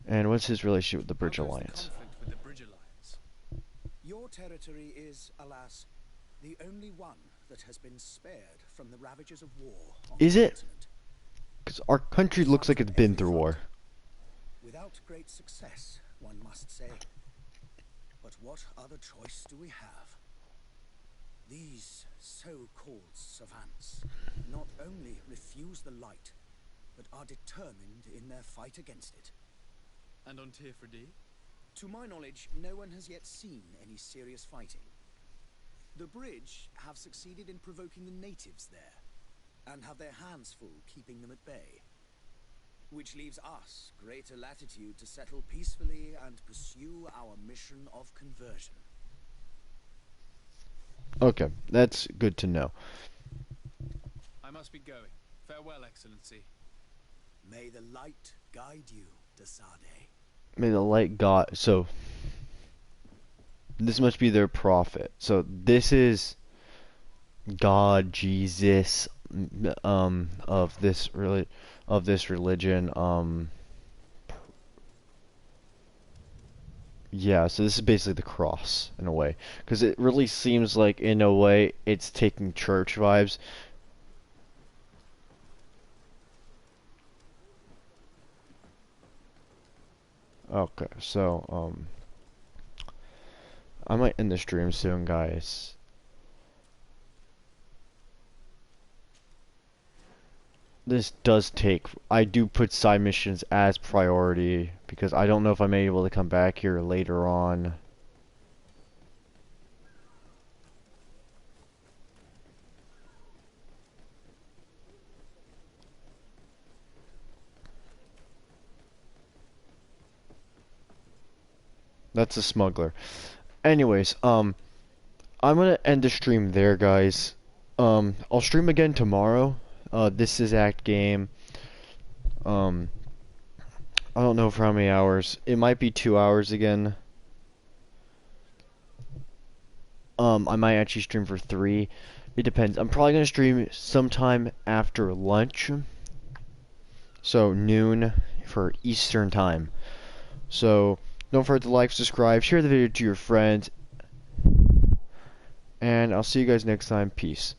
And what's his relationship with the Bridge Alliance? With the Bridge Alliance. Your territory is, alas, the only one that has been spared from the ravages of war. Is it? Because our country looks like it's been through war. Without great success, one must say. But what other choice do we have? These so-called savants not only refuse the light, but are determined in their fight against it. And on Tifredi? To my knowledge, no one has yet seen any serious fighting. The bridge have succeeded in provoking the natives there, and have their hands full keeping them at bay. Which leaves us greater latitude to settle peacefully and pursue our mission of conversion. Okay, that's good to know. I must be going. Farewell, Excellency. May the light guide you, Desade. May the light God. So this must be their prophet. So this is God, Jesus, of this religion. Yeah. So this is basically the cross in a way, because it really seems like in a way it's taking church vibes. Okay, so I might end the stream soon, guys. This does take, I do put side missions as priority because I don't know if I'm able to come back here later on. That's a smuggler. Anyways, I'm gonna end the stream there, guys. I'll stream again tomorrow. This is Act Game. I don't know for how many hours. It might be 2 hours again. I might actually stream for 3. It depends. I'm probably gonna stream sometime after lunch. So noon for Eastern time. So don't forget to like, subscribe, share the video to your friends, and I'll see you guys next time. Peace.